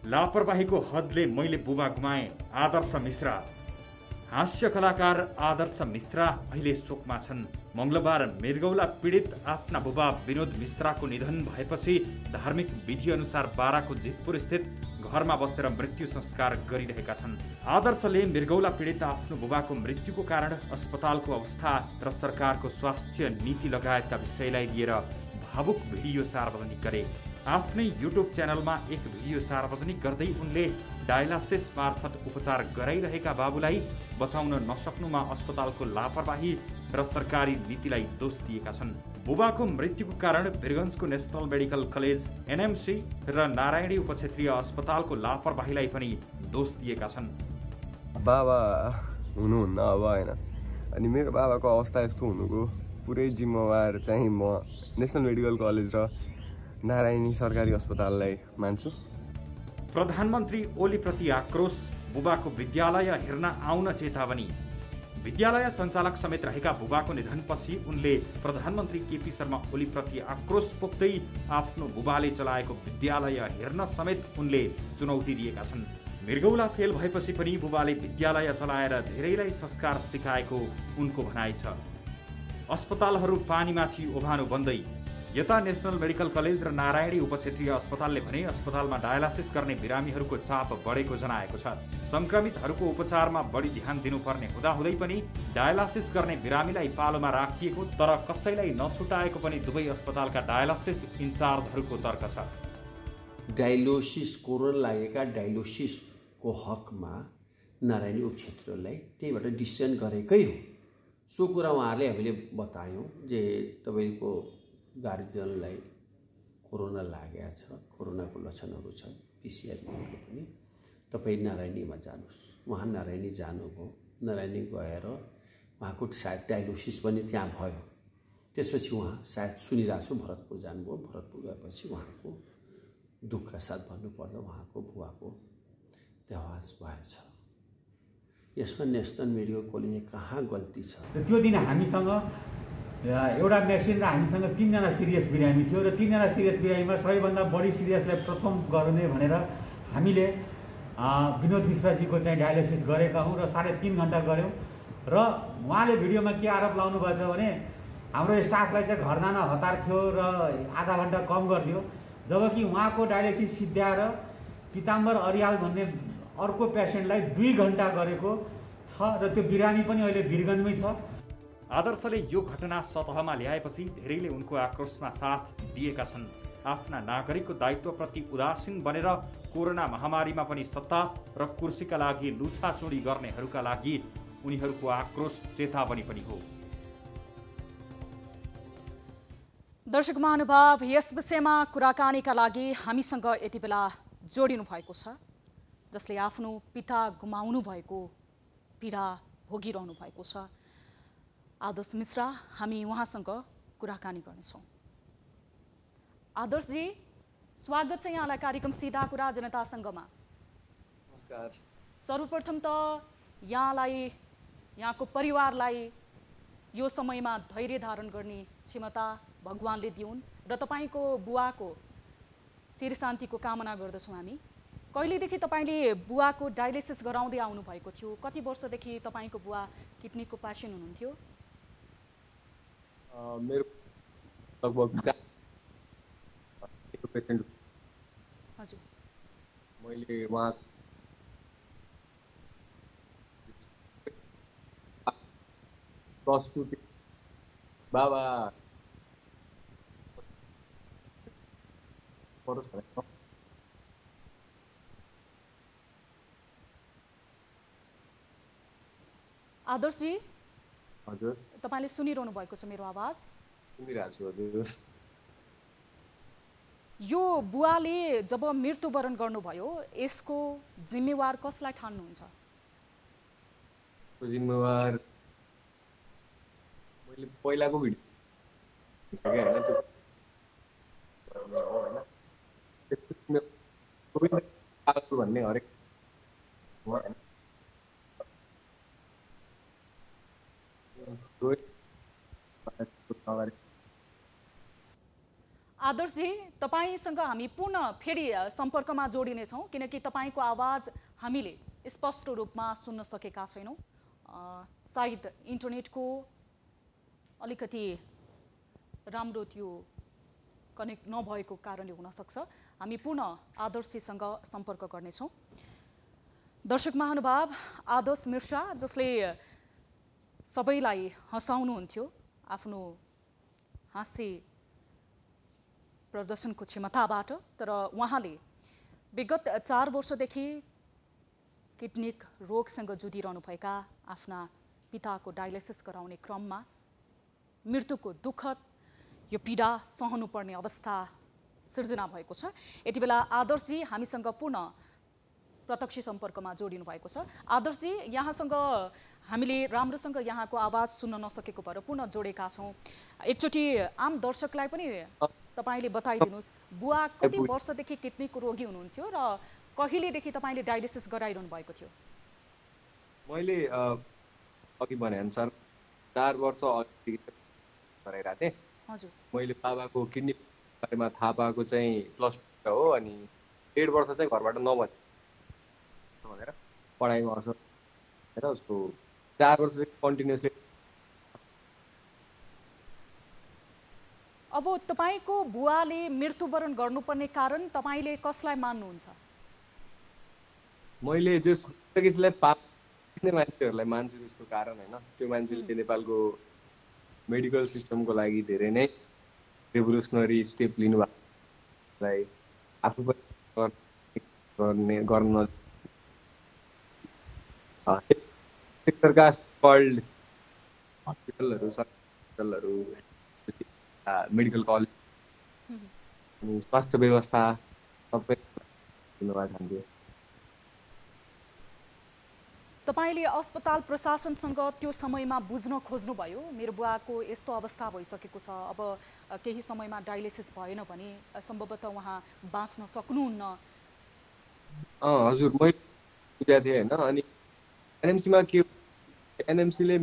लापरवाहीको हदले मैले बुबा गुमाएँ, आदर्श मिश्रा। हास्य कलाकार आदर्श मिश्रा अहिले शोकमा छन्। मंगलबार मृगौला पीडित आफ्ना बुबा विनोद मिश्राको निधन भएपछि धार्मिक विधि अनुसार बाराको जितपुर स्थित घरमा बसेर मृत्यु संस्कार गरिरहेका छन्। आदर्शले मृगौला पीडित आफ्नो बुबाको मृत्युको कारण अस्पतालको अवस्था र सरकारको स्वास्थ्य नीति लगायतका विषयलाई लिएर भावुक भिडियो सार्वजनिक गरे। आफ्नै युट्युब च्यानलमा एक भिडियो सार्वजनिक गर्दै उनले डायलासिस मार्फत उपचार गराइरहेका बाबुलाई बचाउन नसक्नुमा अस्पतालको लापरवाही र सरकारी नीतिलाई दोष दिएका छन्। बुबाको मृत्युको कारण वीरगञ्जको नेसनल मेडिकल कलेज एनएमसी र नारायणी उपक्षेत्रीय अस्पतालको लापरवाहीलाई पनि दोष दिएका छन्। बाबा हुनुहुन्न अब होइन, अनि मेरो बाबाको अवस्था यस्तो हुनुको पुरै जिम्मेवार चाहिँ म नेसनल मेडिकल कलेज र नारायणी सरकारी अस्पताललाई मान्छु। प्रधानमन्त्री ओलीप्रति आक्रोश, बुबाको विद्यालय हेर्न आउन चेतावनी। विद्यालय सञ्चालक समेत रहेका बुबाको निधनपछि उनले प्रधानमन्त्री केपी शर्मा ओलीप्रति आक्रोश पोख्दै आफ्नो बुबाले चलाएको विद्यालय हेर्न समेत उनले चुनौती दिएका छन्। मृगौला फेल भएपछि पनि बुबाले विद्यालय चलाएर धेरैलाई संस्कार सिकाएको उनको भनाइ छ। अस्पतालहरू पानीमाथि ओभानो बन्दै यता नेसनल मेडिकल कलेज र नारायणी उपक्षेत्रीय अस्पतालले भने अस्पतालमा डायलासिस गर्ने बिरामीहरूको चाप बढेको जनाएको छ। संक्रमितहरूको उपचारमा बढी ध्यान दिनुपर्ने हुँदाहुँदै पनि डायलासिस गर्ने बिरामीलाई पालोमा राखिएको तर कसैलाई नछुटाएको पनि दुवै अस्पतालका डायलासिस इन्चार्जहरूको तर्क छ। डायलोसिस कोरोना लागेका डायलोसिसको हकमा नारायणी उपक्षेत्रलाई त्यहीबाट डिसिजन गरेकै हो। सो कुरा उहाँहरूले हामीले बतायौँ जे तपाईँको गार्जियनलाई कोरोना लागेको छ, कोरोनाको लक्षणहरू छ, पिसिआर लिएको पनि तपाईँ नारायणीमा जानुहोस्। उहाँ नारायणी जानुभयो, नारायणी गएर उहाँको सायद डायलोसिस पनि त्यहाँ भयो। त्यसपछि उहाँ सायद सुनिरहेको छु भरतपुर जानुभयो। भरतपुर गएपछि उहाँको दुःखका साथ भन्नुपर्दा उहाँको बुवाको देहान्त भएछ। यसमा नेसनल मेडिकल कलेज कहाँ गल्ती छ? त्यो दिन हामीसँग एउटा मेसिन र हामीसँग 3 जना सिरियस बिरामी थियो र 3 जना सिरियस बिरामीमा सबैभन्दा बढी सिरियसलाई प्रथम गर्ने भनेर हामीले विनोद मिश्राजीको चाहिँ डायलिसिस गरेका हौँ र 3.5 घण्टा गऱ्यौँ। र उहाँले भिडियोमा के आरोप लाउनु भएको छ भने हाम्रो स्टाफलाई चाहिँ घर जान हतार थियो र आधा घण्टा कम गरिदियो, जबकि उहाँको डायलिसिस सिद्ध्याएर पिताम्बर अरियाल भन्ने अर्को पेसेन्टलाई 2 घण्टा गरेको छ र त्यो बिरामी पनि अहिले वीरगञ्जमै छ। आदर्शले यो घटना सतहमा ल्याएपछि धेरैले उनको आक्रोशमा साथ दिएका छन्। आफ्ना नागरिकको दायित्वप्रति उदासीन बनेर कोरोना महामारीमा पनि सत्ता र कुर्सीका लागि लुछाचुडी गर्नेहरूका लागि उनीहरूको आक्रोश चेतावनी पनि हो। दर्शक महानुभाव, यस विषयमा कुराकानीका लागि हामीसँग यति बेला जोडिनु भएको छ जसले आफ्नो पिता गुमाउनु भएको पीडा भोगिरहनु भएको छ, आदर्श मिश्रा। हामी उहाँसँग कुराकानी गर्नेछौँ। आदर्शजी, स्वागत छ यहाँलाई कार्यक्रम सीधा कुरा जनतासँगमा। नमस्कार। सर्वप्रथम त यहाँलाई, यहाँको परिवारलाई यो समयमा धैर्य धारण गर्ने क्षमता भगवानले दिउन् र तपाईँको बुवाको चिरशान्तिको कामना गर्दछौँ हामी। कहिलेदेखि तपाईँले बुवाको डायलिसिस गराउँदै आउनु भएको थियो? कति वर्षदेखि तपाईँको बुवा किडनीको पेसेन्ट हुनुहुन्थ्यो? मेरो लगभग 4 पेसेन्ट। हजुर। मैले वहाँ बाबा आदर्शजी, हजुर तपाईँले सुनिरहनु भएको छ मेरो आवाज? सुनिरहेको छु हजुर। यो बुवाले जब मृत्युवरण गर्नुभयो यसको जिम्मेवार कसलाई ठान्नुहुन्छ? जिम्मेवार मैले पहिलाको भिडियो भन्ने हरेक आदर्शजी, तपाईसँग हामी पुनः फेरि सम्पर्कमा जोडिनेछौँ किनकि तपाईँको आवाज हामीले स्पष्ट रूपमा सुन्न सकेका छैनौँ। सायद इन्टरनेटको अलिकति राम्रो त्यो कनेक्ट नभएको कारणले हुनसक्छ। हामी पुनः आदर्शजीसँग सम्पर्क गर्नेछौँ। दर्शक महानुभाव, आदर्श मिर्सा जसले सबैलाई हँसाउनुहुन्थ्यो आफ्नो हाँस्य प्रदर्शनको क्षमताबाट, तर उहाँले विगत 4 वर्षदेखि किडनी रोगसँग जुधिरहनुभएका आफ्ना पिताको डायलिसिस गराउने क्रममा मृत्युको दुःखद यो पीडा सहनुपर्ने अवस्था सिर्जना भएको छ। यति बेला आदर्शजी हामीसँग पुनः प्रत्यक्ष सम्पर्कमा जोडिनु भएको छ। आदर्शजी, यहाँसँग हामीले राम्रोसँग यहाँको आवाज सुन्न नसकेको भएर पुनः जोडेका छौँ। एकचोटि आम दर्शकलाई पनि तपाईँले बताइदिनुहोस्, बुवा कति वर्षदेखि किडनीको रोगी हुनुहुन्थ्यो र कहिलेदेखि तपाईँले डायलिसिस गराइरहनु भएको थियो? मैले अघि भने अनुसार 4 वर्ष अघि गराइरहेको थिएँ। हजुर। मैले बाबाको किडनी बारेमा थाहा पाएको चाहिँ +2 हो, अनि 1.5 वर्ष चाहिँ घरबाट नभने भनेर पढाइमा असर हेर उसको 4 वर्षदेखि कन्टिन्युसली। अब तपाईँको बुवाले मृत्युवरण गर्नुपर्ने कारण तपाईँले कसलाई मान्नुहुन्छ? मैले जसलाई पाप्ने मान्छेहरूलाई मान्छु त्यसको कारण होइन, त्यो मान्छेले नेपालको मेडिकल सिस्टमको लागि धेरै नै रेभोल्युसनरी स्टेप लिनुभएकोलाई आफू पनि गर्न सेक्टरका वर्ल्ड हस्पिटलहरू, हस्पिटलहरू, मेडिकल कलेज अनि स्वास्थ्य व्यवस्था सबै धन्यवाद दिन्छु। तपाईले अस्पताल प्रशासनसँग त्यो समयमा बुझ्न खोज्नुभयो मेरो बुवाको यस्तो अवस्था भइसकेको छ, अब केही समयमा डायलिसिस भएन भने सम्भवतः उहाँ बाँच्न सक्नुहुन्न? हजुर, मैले बुझेको थिएँ हैन। अनि एनएमसीमा के एनएमसीले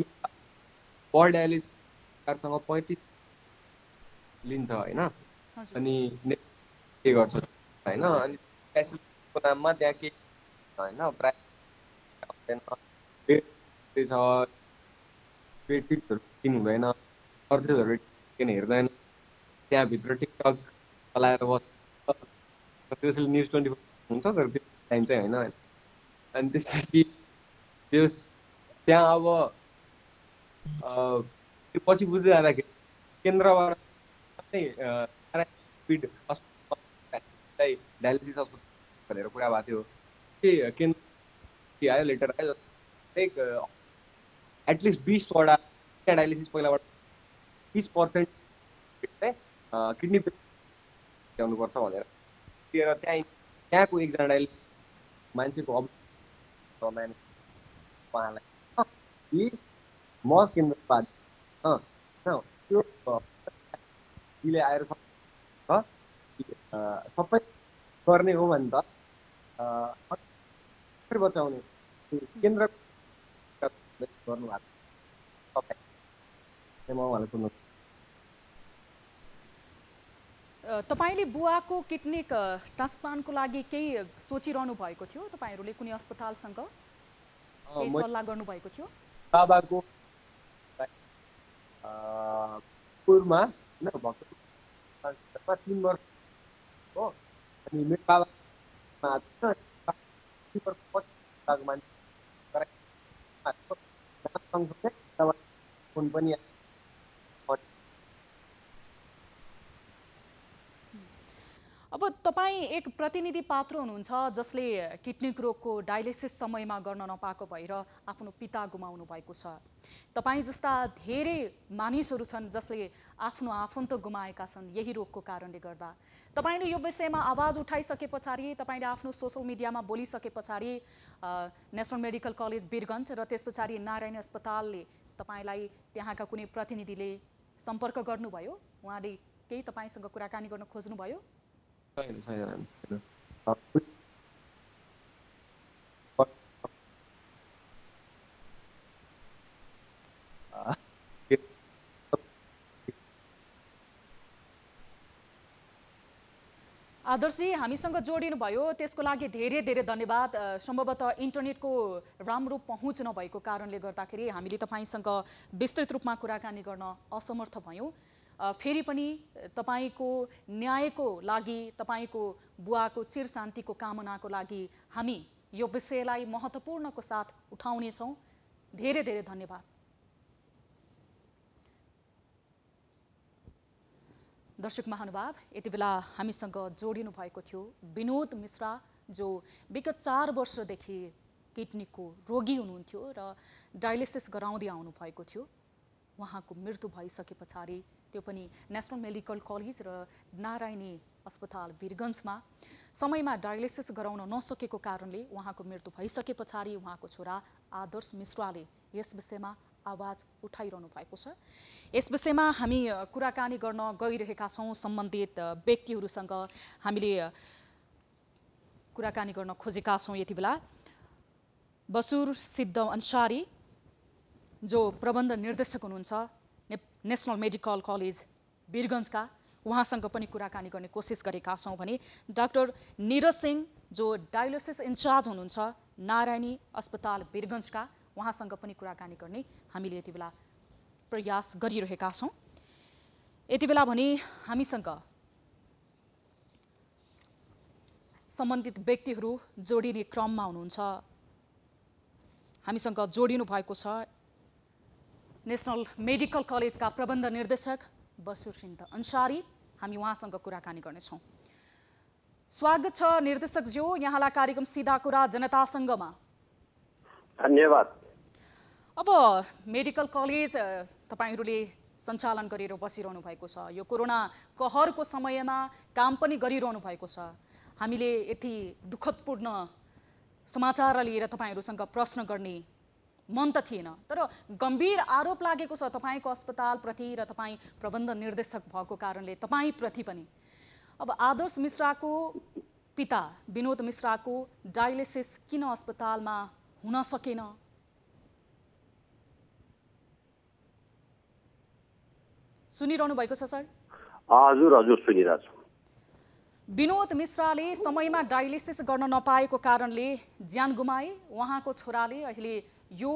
पर डायलिसिससँग 35 लिन्छ हैन, अनि के गर्छ हैन, अनि फेसिलिटीको नाममा त्यहाँ के हैन प्राइस बेडसिटहरू किन हुँदैन, सर्भिसहरू किन हेर्दैन, त्यहाँभित्र टिकटक चलाएर बस्छ, त्यसैले न्युज 24 हुन्छ तर त्यो टाइम चाहिँ होइन। अनि त्यसपछि त्यहाँ अब त्यो पछि बुझ्दै जाँदाखेरि केन्द्रबाट डायलिसिस अस्पताल भनेर कुरा भएको थियो। के केन्द्र आयो, लेटर आयो, एटलिस्ट 20 वटा डायलिसिस पहिलाबाट 20% किडनी ल्याउनुपर्छ भनेर त्यहाँको एकजना डायलिसिस मान्छेको उहाँलाई म केन्द्रबाट त्यो आएर सबै गर्ने हो भने त बचाउने केन्द्र गर्नु भएको। तपाईले बुवाको किडनी ट्रान्सप्लान्टको लागि केही सोचिरहनु भएको थियो? तपाईहरूले कुनै अस्पतालसँग केही सल्लाह गर्नुभएको थियो? बाबाको पुरमा हैन भक्तपुरमा 3 वर्ष हो, अनि मेरो बाबा फोन पनि अब तपाईँ एक प्रतिनिधि पात्र हुनुहुन्छ जसले किडनी रोगको डायलिसिस समयमा गर्न नपाएको भएर आफ्नो पिता गुमाउनु भएको छ। तपाईँ जस्ता धेरै मानिसहरू छन् जसले आफ्नो आफन्त गुमाएका छन् यही रोगको कारणले गर्दा। तपाईले यो विषयमा आवाज उठाइसके पछाडि, तपाईले आफ्नो सोशल मिडियामा बोलिसके पछाडि नेसनल मेडिकल कलेज वीरगञ्ज र त्यस पछाडि नारायणी अस्पतालले तपाईलाई त्यहाँका कुनै प्रतिनिधिले सम्पर्क गर्नुभयो? उहाँले केही तपाईसँग कुराकानी गर्न खोज्नुभयो? आदर्शजी हामीसँग जोडिनु भयो त्यसको लागि धेरै धेरै धन्यवाद। सम्भवतः इन्टरनेटको राम्रो पहुँच नभएको कारणले गर्दाखेरि हामीले तपाईसँग विस्तृत रूपमा कुराकानी गर्न असमर्थ भयौँ। फेरि पनि तपाईको न्यायको लागि, तपाईको बुवाको चिर शान्तिको कामनाको लागि हामी यो विषयलाई महत्त्वपूर्णको साथ उठाउनेछौँ। धेरै धेरै धन्यवाद। दर्शक महानुभाव, यति बेला हामीसँग जोडिनु भएको थियो विनोद मिश्रा, जो विगत 4 वर्षदेखि किडनीको रोगी हुनुहुन्थ्यो र डायलिसिस गराउँदै आउनु भएको थियो। उहाँको मृत्यु भइसके पछाडि त्यो पनि नेसनल मेडिकल कलेज र नारायणी अस्पताल वीरगन्जमा समयमा डायलिसिस गराउन नसकेको कारणले उहाँको मृत्यु भइसके पछाडि उहाँको छोरा आदर्श मिश्राले यस विषयमा आवाज उठाइरहनु भएको छ। यस विषयमा हामी कुराकानी गर्न गइरहेका छौँ। सम्बन्धित व्यक्तिहरूसँग हामीले कुराकानी गर्न खोजेका छौँ। यति बेला बसुर सिद्ध अन्सारी, जो प्रबन्ध निर्देशक हुनुहुन्छ नेसनल मेडिकल कलेज वीरगन्जका, उहाँसँग पनि कुराकानी गर्ने कोसिस गरेका छौँ। भने डाक्टर नीरज सिंह, जो डायलिसिस इन्चार्ज हुनुहुन्छ नारायणी अस्पताल वीरगन्जका, उहाँसँग पनि कुराकानी गर्ने हामीले यति बेला प्रयास गरिरहेका छौँ। यति बेला भने हामीसँग सम्बन्धित व्यक्तिहरू जोडिने क्रममा हुनुहुन्छ। हामीसँग जोडिनु भएको छ नेसनल मेडिकल कलेजका प्रबन्ध निर्देशक बसुर सिद्ध अन्सारी। हामी उहाँसँग कुराकानी गर्नेछौँ। स्वागत छ निर्देशकज्यू, यहाँलाई कार्यक्रम सीधा कुरा जनतासँगमा। धन्यवाद। अब मेडिकल कलेज तपाईहरूले सञ्चालन गरेर बसिरहनु भएको छ। यो कोरोना कहरको समयमा काम पनि गरिरहनु भएको छ। हामीले यति दुःखदपूर्ण समाचार लिएर तपाईहरूसँग प्रश्न गर्ने मन त थिएन, तर गम्भीर आरोप लागेको छ तपाईँको अस्पतालप्रति र तपाईँ प्रबन्ध निर्देशक भएको कारणले तपाईँप्रति पनि। अब आदर्श मिश्राको पिता विनोद मिश्राको डायलिसिस किन अस्पतालमा हुन सकेन? सुनिरहनु भएको छ सर? हजुर हजुर सुनिरहेको छु। विनोद मिश्राले समयमा डायलिसिस गर्न नपाएको कारणले ज्यान गुमाए। उहाँको छोराले अहिले यो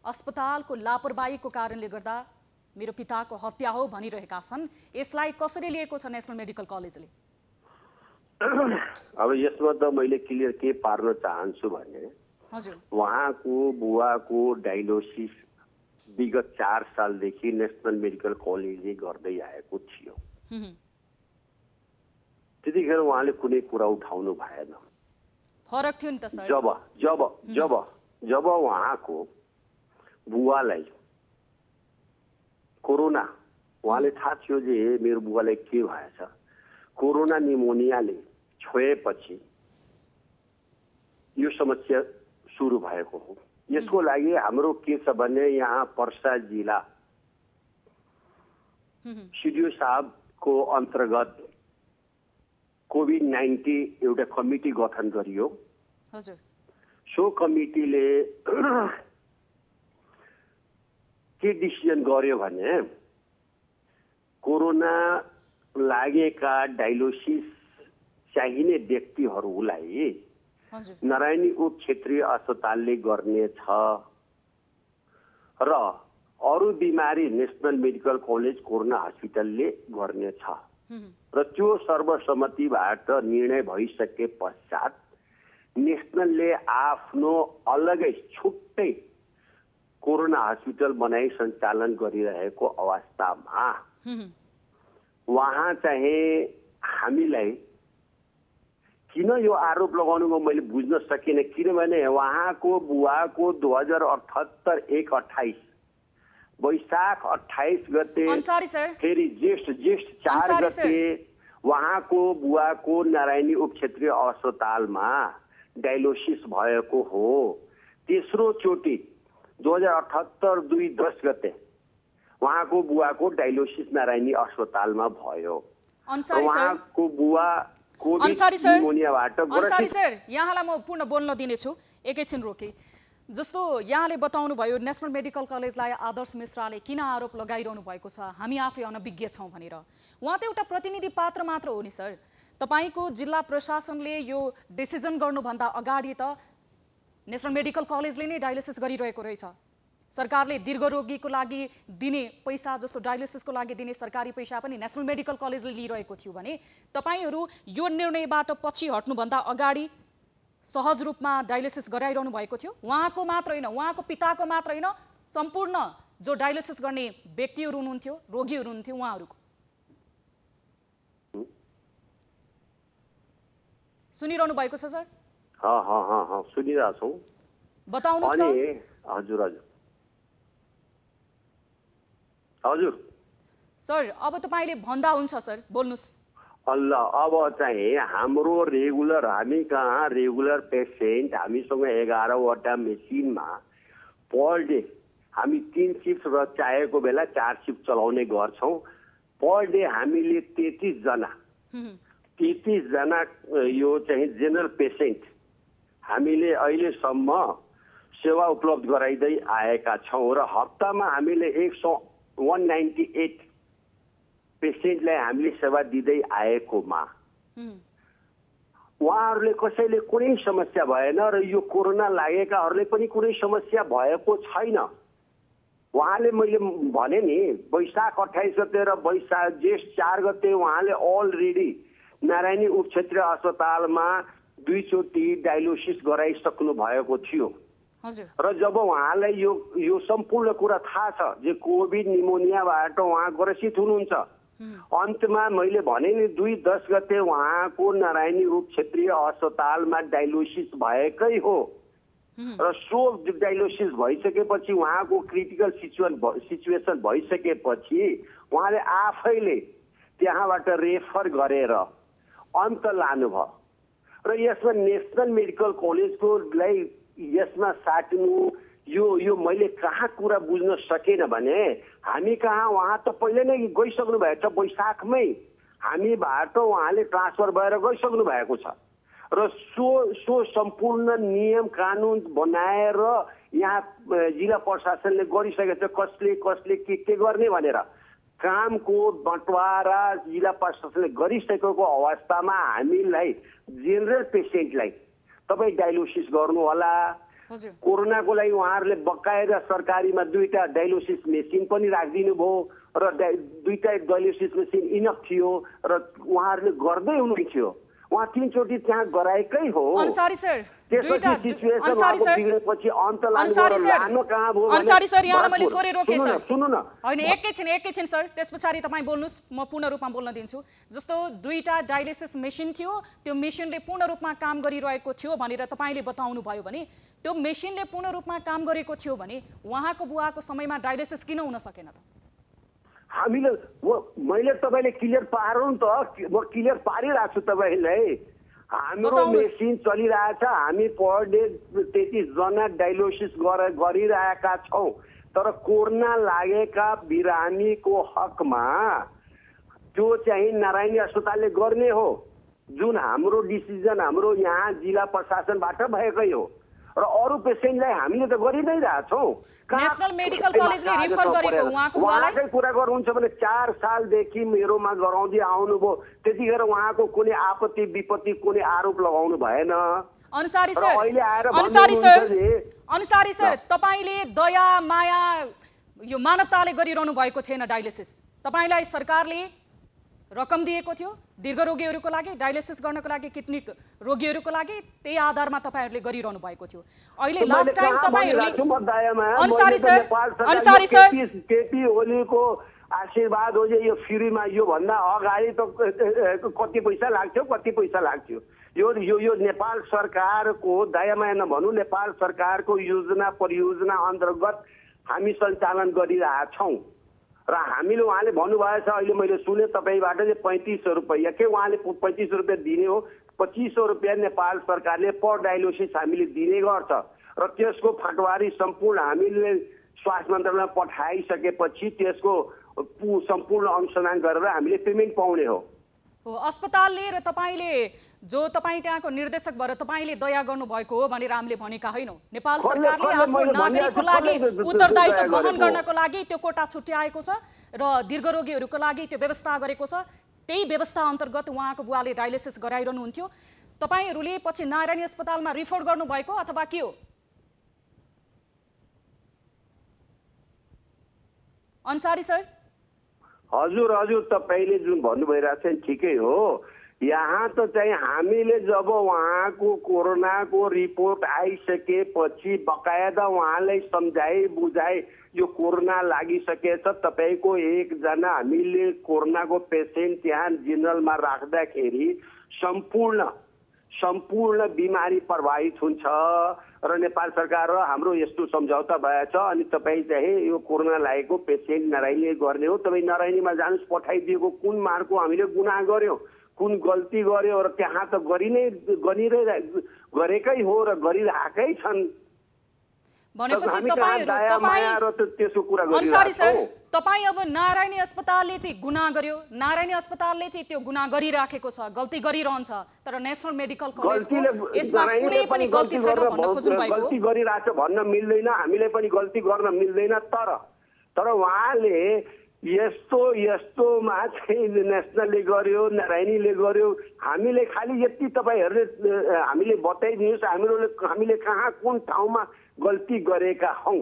अस्पतालको लापरवाहीको कारणले गर्दा मेरो पिताको हत्या हो भनिरहेका छन्। यसलाई कसरी लिएको छ नेसनल मेडिकल कलेजले? अब यसमा त मैले क्लियर के पार्न चाहन्छु भने हजुर, उहाँको बुवाको डायलिसिस विगत 4 सालदेखि नेसनल मेडिकल कलेजले गर्दै आएको थियो। त्यतिखेर उहाँले कुनै कुरा उठाउनु भएन। फरक थियो नि त सर। जब जब जब जब उहाँको बुवालाई कोरोना, उहाँले थाहा थियो जे मेरो बुवालाई के भएछ, कोरोना निमोनियाले छोएपछि यो समस्या सुरु भएको हो। यसको लागि हाम्रो के छ भने यहाँ पर्सा जिल्ला सिडिओ साहबको अन्तर्गत कोभिड-19 एउटा कमिटी गठन गरियो। हजुर, सो कमिटीले के डिसिजन गर्यो भने कोरोना लागेका डायलिसिस चाहिने व्यक्तिहरूलाई नारायणी उप क्षेत्रीय अस्पतालले गर्नेछ र अरू बिमारी नेसनल मेडिकल कलेज कोरोना हस्पिटलले गर्नेछ र त्यो सर्वसम्मतिबाट निर्णय भइसके पश्चात नेसनलले आफ्नो अलगै छुट्टै कोरोना हस्पिटल बनाई सञ्चालन गरिरहेको अवस्थामा उहाँ चाहिँ हामीलाई किन यो आरोप लगाउनुको मैले बुझ्न सकिनँ। किनभने उहाँको बुवाको 2078 1/28 वैशाख 28 गते फेरि ज्येष्ठ 4 गते उहाँको बुवाको नारायणी उप क्षेत्रीय अस्पतालमा डायलिसिस भएको हो। तेस्रो चोटि 2078 2/10 गते उहाँको बुवाको डायलिसिस नारायणी अस्पतालमा भयो। उहाँको बुवा अन्सारी सर, यहाँलाई म पूर्ण बोल्न दिनेछु, एकैछिन रोके। जस्तो यहाँले बताउनु भयो नेसनल मेडिकल कलेजलाई आदर्श मिश्राले किन आरोप लगाइरहनु भएको छ, हामी आफै अनभिज्ञ छौँ भनेर। उहाँ त एउटा प्रतिनिधि पात्र मात्र हो नि सर। तपाईको जिल्ला प्रशासनले यो डिसिजन गर्नुभन्दा अगाडि त नेशनल मेडिकल कलेजले नै डायलिसिस गरिरहेको रहेछ। सरकारले दीर्घरोगीको लागि दिने पैसा जस्तो डायलिसिसको लागि दिने सरकारी पैसा पनि नेशनल मेडिकल कलेजले लिइरहेको थियो भने तपाईहरू यो निर्णयबाट पछि हट्नुभन्दा अगाडि सहज रूपमा डायलिसिस गराइरहनु भएको थियो। उहाँको मात्र होइन, उहाँको पिताको मात्र होइन, सम्पूर्ण जो डायलिसिस गर्ने व्यक्तिहरू हुनुहुन्थ्यो, रोगीहरू हुनुहुन्थ्यो, उहाँहरूको। सुनिरहनु भएको छ सर? सुनिरहेको छौँ। बताउनुहोस् न। हजुर हजुर हजुर सर, अब तपाईँले भन्दा हुन्छ सर, बोल्नुहोस्। अब चाहिँ हाम्रो रेगुलर, हामी कहाँ रेगुलर पेसेन्ट, हामीसँग 11वटा मेसिनमा पर डे हामी 3 शिफ्ट र चाहेको बेला 4 शिफ्ट चलाउने गर्छौँ। पर डे हामीले 33 जना यो चाहिँ जेनरल पेसेन्ट हामीले अहिलेसम्म सेवा उपलब्ध गराइँदै आएका छौँ र हप्तामा हामीले 198 पेसेन्टलाई हामीले सेवा दिँदै आएकोमा उहाँहरूले कसैले कुनै समस्या भएन र यो कोरोना लागेकाहरूले पनि कुनै समस्या भएको छैन। उहाँले मैले भने नि वैशाख 28 गते र वैशाख जेठ 4 गते उहाँले अलरेडी नारायणी उपक्षेत्रीय अस्पतालमा 2 चोटि डायलिसिस गराइसक्नु भएको थियो र जब उहाँलाई यो सम्पूर्ण कुरा थाहा छ जे कोभिड निमोनियाबाट उहाँ ग्रसित हुनुहुन्छ, अन्तमा मैले भने नि 2-10 गते उहाँको नारायणी उपक्षेत्रीय अस्पतालमा डायलिसिस भएकै हो र सो डायलिसिस भइसकेपछि उहाँको क्रिटिकल सिचुएसन भइसकेपछि उहाँले आफैले त्यहाँबाट रेफर गरेर अन्त लानुभयो र यसमा नेशनल मेडिकल कलेजकोलाई यसमा साट्नु यो मैले कहाँ कुरा बुझ्न सकेन भने हामी कहाँ उहाँ त पहिले नै गइसक्नु भएको छ। वैशाखमै हामीबाट उहाँले ट्रान्सफर भएर गइसक्नु भएको छ र सो सम्पूर्ण नियम कानुन बनाएर यहाँ जिल्ला प्रशासनले गरिसकेको छ कसले के गर्ने भनेर कामको बटवारा जिल्ला प्रशासनले गरिसकेको अवस्थामा हामीलाई जेनरल पेसेन्टलाई तपाईँ डायलिसिस गर्नु होला। कोरोनाको लागि उहाँहरूले बकायदा सरकारीमा 2टा डायलिसिस मेसिन पनि राखिदिनु भयो र 2टा डायलिसिस मेसिन इनफ थियो र उहाँहरूले गर्दै हुनुहुन्थ्यो। उहाँ 3 चोटि त्यहाँ गराएकै हो। अन्सारी सर, त्यसपछि सिचुएसन उहाँको बिग्रेपछि अन्त लानु कहाँ भयो? अन्सारी सर, यहाँ मैले थोरै रोके सर। सुन्नु न। हैन, एकैछिन सर, त्यसपछि तपाईँ बोल्नुहोस्, म पूर्ण रूपमा बोल्न दिन्छु। जस्तो 2टा डायलिसिस मेसिन थियो, त्यो मेसिनले पूर्ण रूपमा काम गरिरहेको थियो भनेर तपाईँले बताउनु भयो भने त्यो मेसिनले पूर्ण रूपमा काम गरेको थियो भने उहाँको बुवाको समयमा डायलिसिस किन हुन सकेन त? हामीले मैले तपाईँले क्लियर पारौँ त, म क्लियर पारिरहेको छु तपाईँलाई। हाम्रो मेसिन चलिरहेछ, हामी पर डे 33 जना डायलिसिस गरिरहेका छौँ तर कोरोना लागेका बिरामीको हकमा त्यो चाहिँ नारायणी अस्पतालले गर्ने हो जुन हाम्रो डिसिजन हाम्रो यहाँ जिल्ला प्रशासनबाट भएकै हो र अरू पेसेन्टलाई हामीले त गरि नै रहेछौँ। नेशनल मेडिकल कलेजले रिफर गरेको उहाँकै कुरा गर्नुहुन्छ भने 4 सालदेखि मेरोमा गराउँदै आउनुभयो, त्यतिखेर उहाँको कुनै आपत्ति विपत्ति कुनै आरोप लगाउनु भएन। अन्सारी सर, तपाईले दया माया यो मानवताले गरिरहनु भएको थिएन डायलिसिस। तपाईलाई सरकारले रकम दिएको थियो दीर्घरोगीहरूको लागि, डायलिसिस गर्नको लागि, किडनी रोगीहरूको लागि, त्यही आधारमा तपाईहरुले गरिरहनु भएको थियो। अहिले लास्ट टाइम तपाईहरुले अन्सारी सर केपी ओलीको आशीर्वाद हो जे यो फ्रीमा यो भन्दा अगाडि त कति पैसा लाग्थ्यो यो नेपाल सरकारको दयामाया नभनु नेपाल सरकारको योजना परियोजना अन्तर्गत हामी सञ्चालन गरिरहेछौँ र हामीले उहाँले भन्नुभएछ अहिले मैले सुने तपाईबाट जे 3500 रुपैयाँ के उहाँले 3500 रुपैयाँ दिने हो, 2500 रुपैयाँ नेपाल सरकारले पर डायलिसिस हामीले दिने गर्छ र त्यसको फटवारी सम्पूर्ण हामीले स्वास्थ्य मन्त्रालयमा पठाइसकेपछि त्यसको सम्पूर्ण अनुसन्धान गरेर हामीले पेमेन्ट पाउने हो। अस्पतालले र तपाईले जो तपाईँ त्यहाँको निर्देशक भएर तपाईले दया गर्नु भएको हो भनेर हामीले भनेका हैनौं। नेपाल सरकारले आफ्नो नागरिकको लागि उत्तरदायित्व वहन गर्नको लागि त्यो कोटा छुट्याएको छ र दीर्घरोगीहरूको लागि त्यो व्यवस्था गरेको छ। त्यही व्यवस्था अन्तर्गत उहाँको बुवाले डायलिसिस गराइरहनुहुन्थ्यो। तपाईहरूले पछि नारायणी अस्पतालमा रिफर गर्नुभएको अथवा के हो? अन्सारी सर। हजुर हजुर, तपाईँले जुन भन्नु भइरहेको छ ठिकै हो। यहाँ त चाहिँ हामीले जब उहाँको कोरोनाको रिपोर्ट आइसकेपछि बकायदा उहाँलाई सम्झाए बुझाए यो कोरोना लागिसकेछ, तपाईँको एकजना हामीले कोरोनाको पेसेन्ट त्यहाँ जेनरलमा राख्दाखेरि सम्पूर्ण बिमारी प्रभावित हुन्छ र नेपाल सरकार र हाम्रो यस्तो सम्झौता भएछ। अनि तपाईँ चाहिँ यो कोरोना लागेको पेसेन्ट नारायणी गर्ने हो, तपाईँ नारायणीमा जानुहोस्, पठाइदिएको कुन मार्को हामीले गुनाह गर्यो, कुन गल्ती गर्यो र त्यहाँ त गरेकै हो र गरिरहेकै छन्। भनेपछि तपाईँ अब नारायणी अस्पतालले चाहिँ गुनाह गर्यो, नारायणी अस्पतालले चाहिँ त्यो गुनाह गरिराखेको छ, गल्ती गरिरहन्छ, तर नेसनल मेडिकल कलेजले यसमा कुनै पनि गल्ती छैन भन्न खोज्नु भएको हो? गल्ती गरिरहेछ भन्न मिल्दैन, हामीले पनि गल्ती गर्न मिल्दैन। तर उहाँले यस्तोमा चाहिँ नेसनलले गर्यो, नारायणीले गर्यो, हामीले खालि यति तपाईँहरूले हामीले बताइदिनुहोस् हामीले कहाँ कुन ठाउँमा गल्ती गरेका हौं।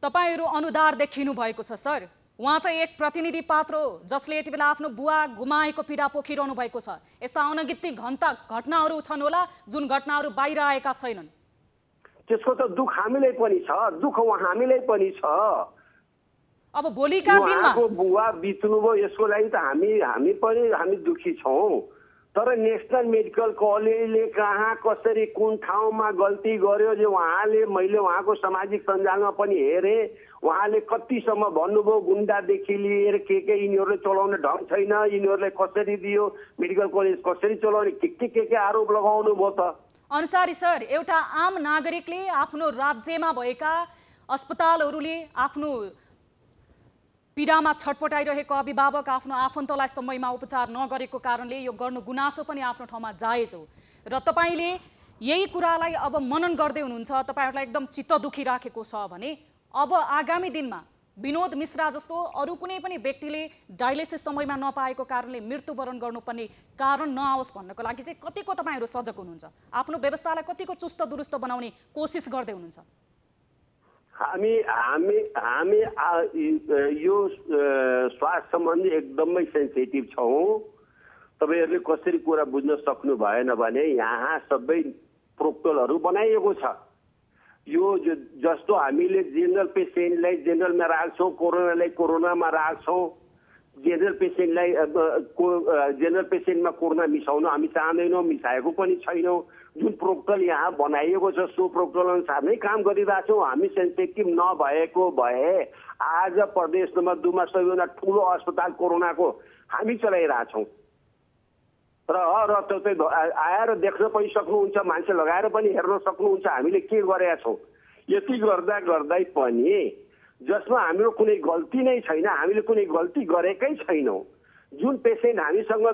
तपाईहरू अनुदार देखिनु भएको छ सर। उहाँ त एक प्रतिनिधि पात्र हो जसले यति बेला आफ्नो बुवा गुमाएको पीडा पोखिरहनु भएको छ। यस्ता अनगिन्ती घटनाहरू छन् होला जुन घटनाहरू बाहिर आएका छैनन्। त्यसको त दुख हामीलाई पनि छ, दुख हामीलाई पनि छ। अब भोलिका दिनमा बुवा बित्नुभयो यसको लागि त हामी दुखी छौं। तर नेसनल मेडिकल कलेजले कहाँ कसरी कुन ठाउँमा गल्ती गर्यो जो मैले उहाँको सामाजिक सञ्जालमा पनि हेरेँ। उहाँले कतिसम्म भन्नुभयो गुन्डादेखि लिएर के यिनीहरूले चलाउने ढङ्ग छैन, यिनीहरूले कसरी दियो, मेडिकल कलेज कसरी चलाउने के आरोप लगाउनु भयो त। अन्सारी सर, एउटा आम नागरिकले आफ्नो राज्यमा भएका अस्पतालहरूले आफ्नो पीडामा छटपटाइरहेको अभिभावक आफ्नो आफन्तलाई समयमा उपचार नगरेको कारणले यो गर्नु गुनासो पनि आफ्नो ठाउँमा जायज हो। र तपाईले यही कुरालाई अब मनन गर्दै हुनुहुन्छ, तपाईहरुलाई एकदम चित्त दुखिराखेको छ भने अब आगामी दिनमा विनोद मिश्रा जस्तो अरू कुनै पनि व्यक्तिले डायलिसिस समयमा नपाएको कारणले मृत्युवरण गर्नुपर्ने कारण नआओस् भन्नको लागि चाहिँ कतिको तपाईहरु सजग हुनुहुन्छ? आफ्नो व्यवस्थालाई कतिको चुस्त दुरुस्त बनाउने कोसिस गर्दै हुनुहुन्छ? हामी यो स्वास्थ्य सम्बन्धी एकदमै सेन्सिटिभ छौँ। तपाईहरुले कसरी कुरा बुझ्न सक्नु भएन भने यहाँ सबै प्रोटोकलहरू बनाइएको छ। यो जस्तो हामीले जेनरल पेसेन्टलाई जेनरलमा राख्छौँ, कोरोनालाई कोरोनामा राख्छौँ, जेनरल पेसेन्टमा कोरोना मिसाउन हामी चाहँदैनौँ, मिसाएको पनि छैनौँ। जुन प्रोटोकल यहाँ बनाइएको छ सो प्रोटोकल अनुसार नै काम गरिरहेछौँ। हामी सेन्सिटिभ नभएको भए आज प्रदेश नम्बर 2 मा सबैभन्दा ठुलो अस्पताल कोरोनाको हामी चलाइरहेछौँ। र तपाईँ आएर देख्न पनि सक्नुहुन्छ, मान्छे लगाएर पनि हेर्न सक्नुहुन्छ हामीले के गरेका छौँ। यति गर्दै पनि जसमा हाम्रो कुनै गल्ती नै छैन, हामीले कुनै गल्ती गरेकै छैनौँ। जुन पेसेन्ट हामीसँग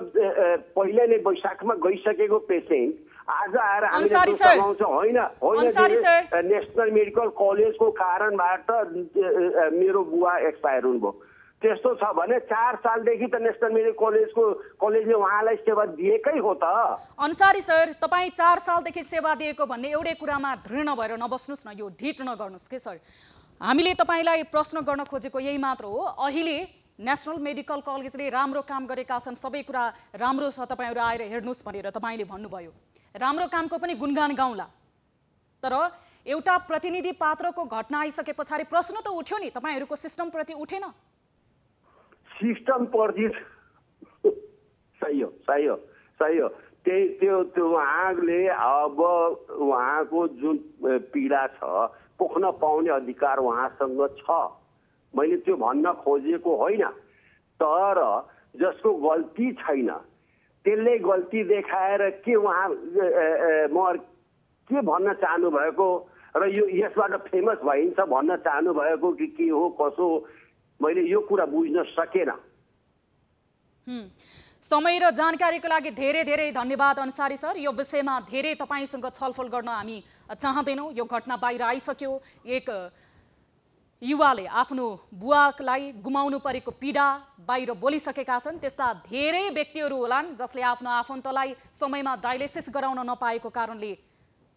पहिला नै वैशाखमा गइसकेको पेसेन्ट आज आएर हामीले होइन नेसनल मेडिकल कलेजको कारणबाट मेरो बुवा एक्सपायर हुनुभयो। त्यस्तो छ भने 4 सालदेखि त नेसनल मेडिकल कलेजले उहाँलाई सेवा दिएकै हो त। अन्सारी सर, तपाईँ 4 सालदेखि सेवा दिएको भन्ने एउटै कुरामा दृढ भएर नबस्नुहोस् न, यो ढिट नगर्नुहोस् के सर। हामीले तपाईलाई प्रश्न गर्न खोजेको यही मात्र हो। अहिले नेसनल मेडिकल कलेजले राम्रो काम गरेका छन्, सबै कुरा राम्रो छ, तपाईहरु आएर हेर्नुहोस् भनेर तपाईले भन्नुभयो। राम्रो कामको पनि गुणगान गाउँला, तर एउटा प्रतिनिधि पात्रको घटना आइसके पछाडि प्रश्न त उठ्यो नि, तपाईहरुको सिस्टम प्रति उठेन? सिस्टम प्रति सही हो। त्यो उहाँले अब उहाँको जुन पीडा छ पोख्न पाउने अधिकार उहाँसँग छ, मैले त्यो भन्न खोजेको होइन। तर जसको गल्ती छैन त्यसले गल्ती देखाएर के उहाँ के भन्न चाहनु भएको र यो यसबाट फेमस भइन्छ भन्न चाहनु भएको कि के हो कसो, मैले यो कुरा बुझ्न सकेन। समय र जानकारीको लागि धेरै धेरै धन्यवाद अन्सारी सर। यो विषयमा धेरै तपाईँसँग छलफल गर्न हामी चाहँदैनौँ। यो घटना बाहिर आइसक्यो, एक युवाले आफ्नो बुवालाई गुमाउनु परेको पीडा बाहिर बोलिसकेका छन्। त्यस्ता धेरै व्यक्तिहरू होलान् जसले आफ्नो आफन्तलाई समयमा डायलिसिस गराउन नपाएको कारणले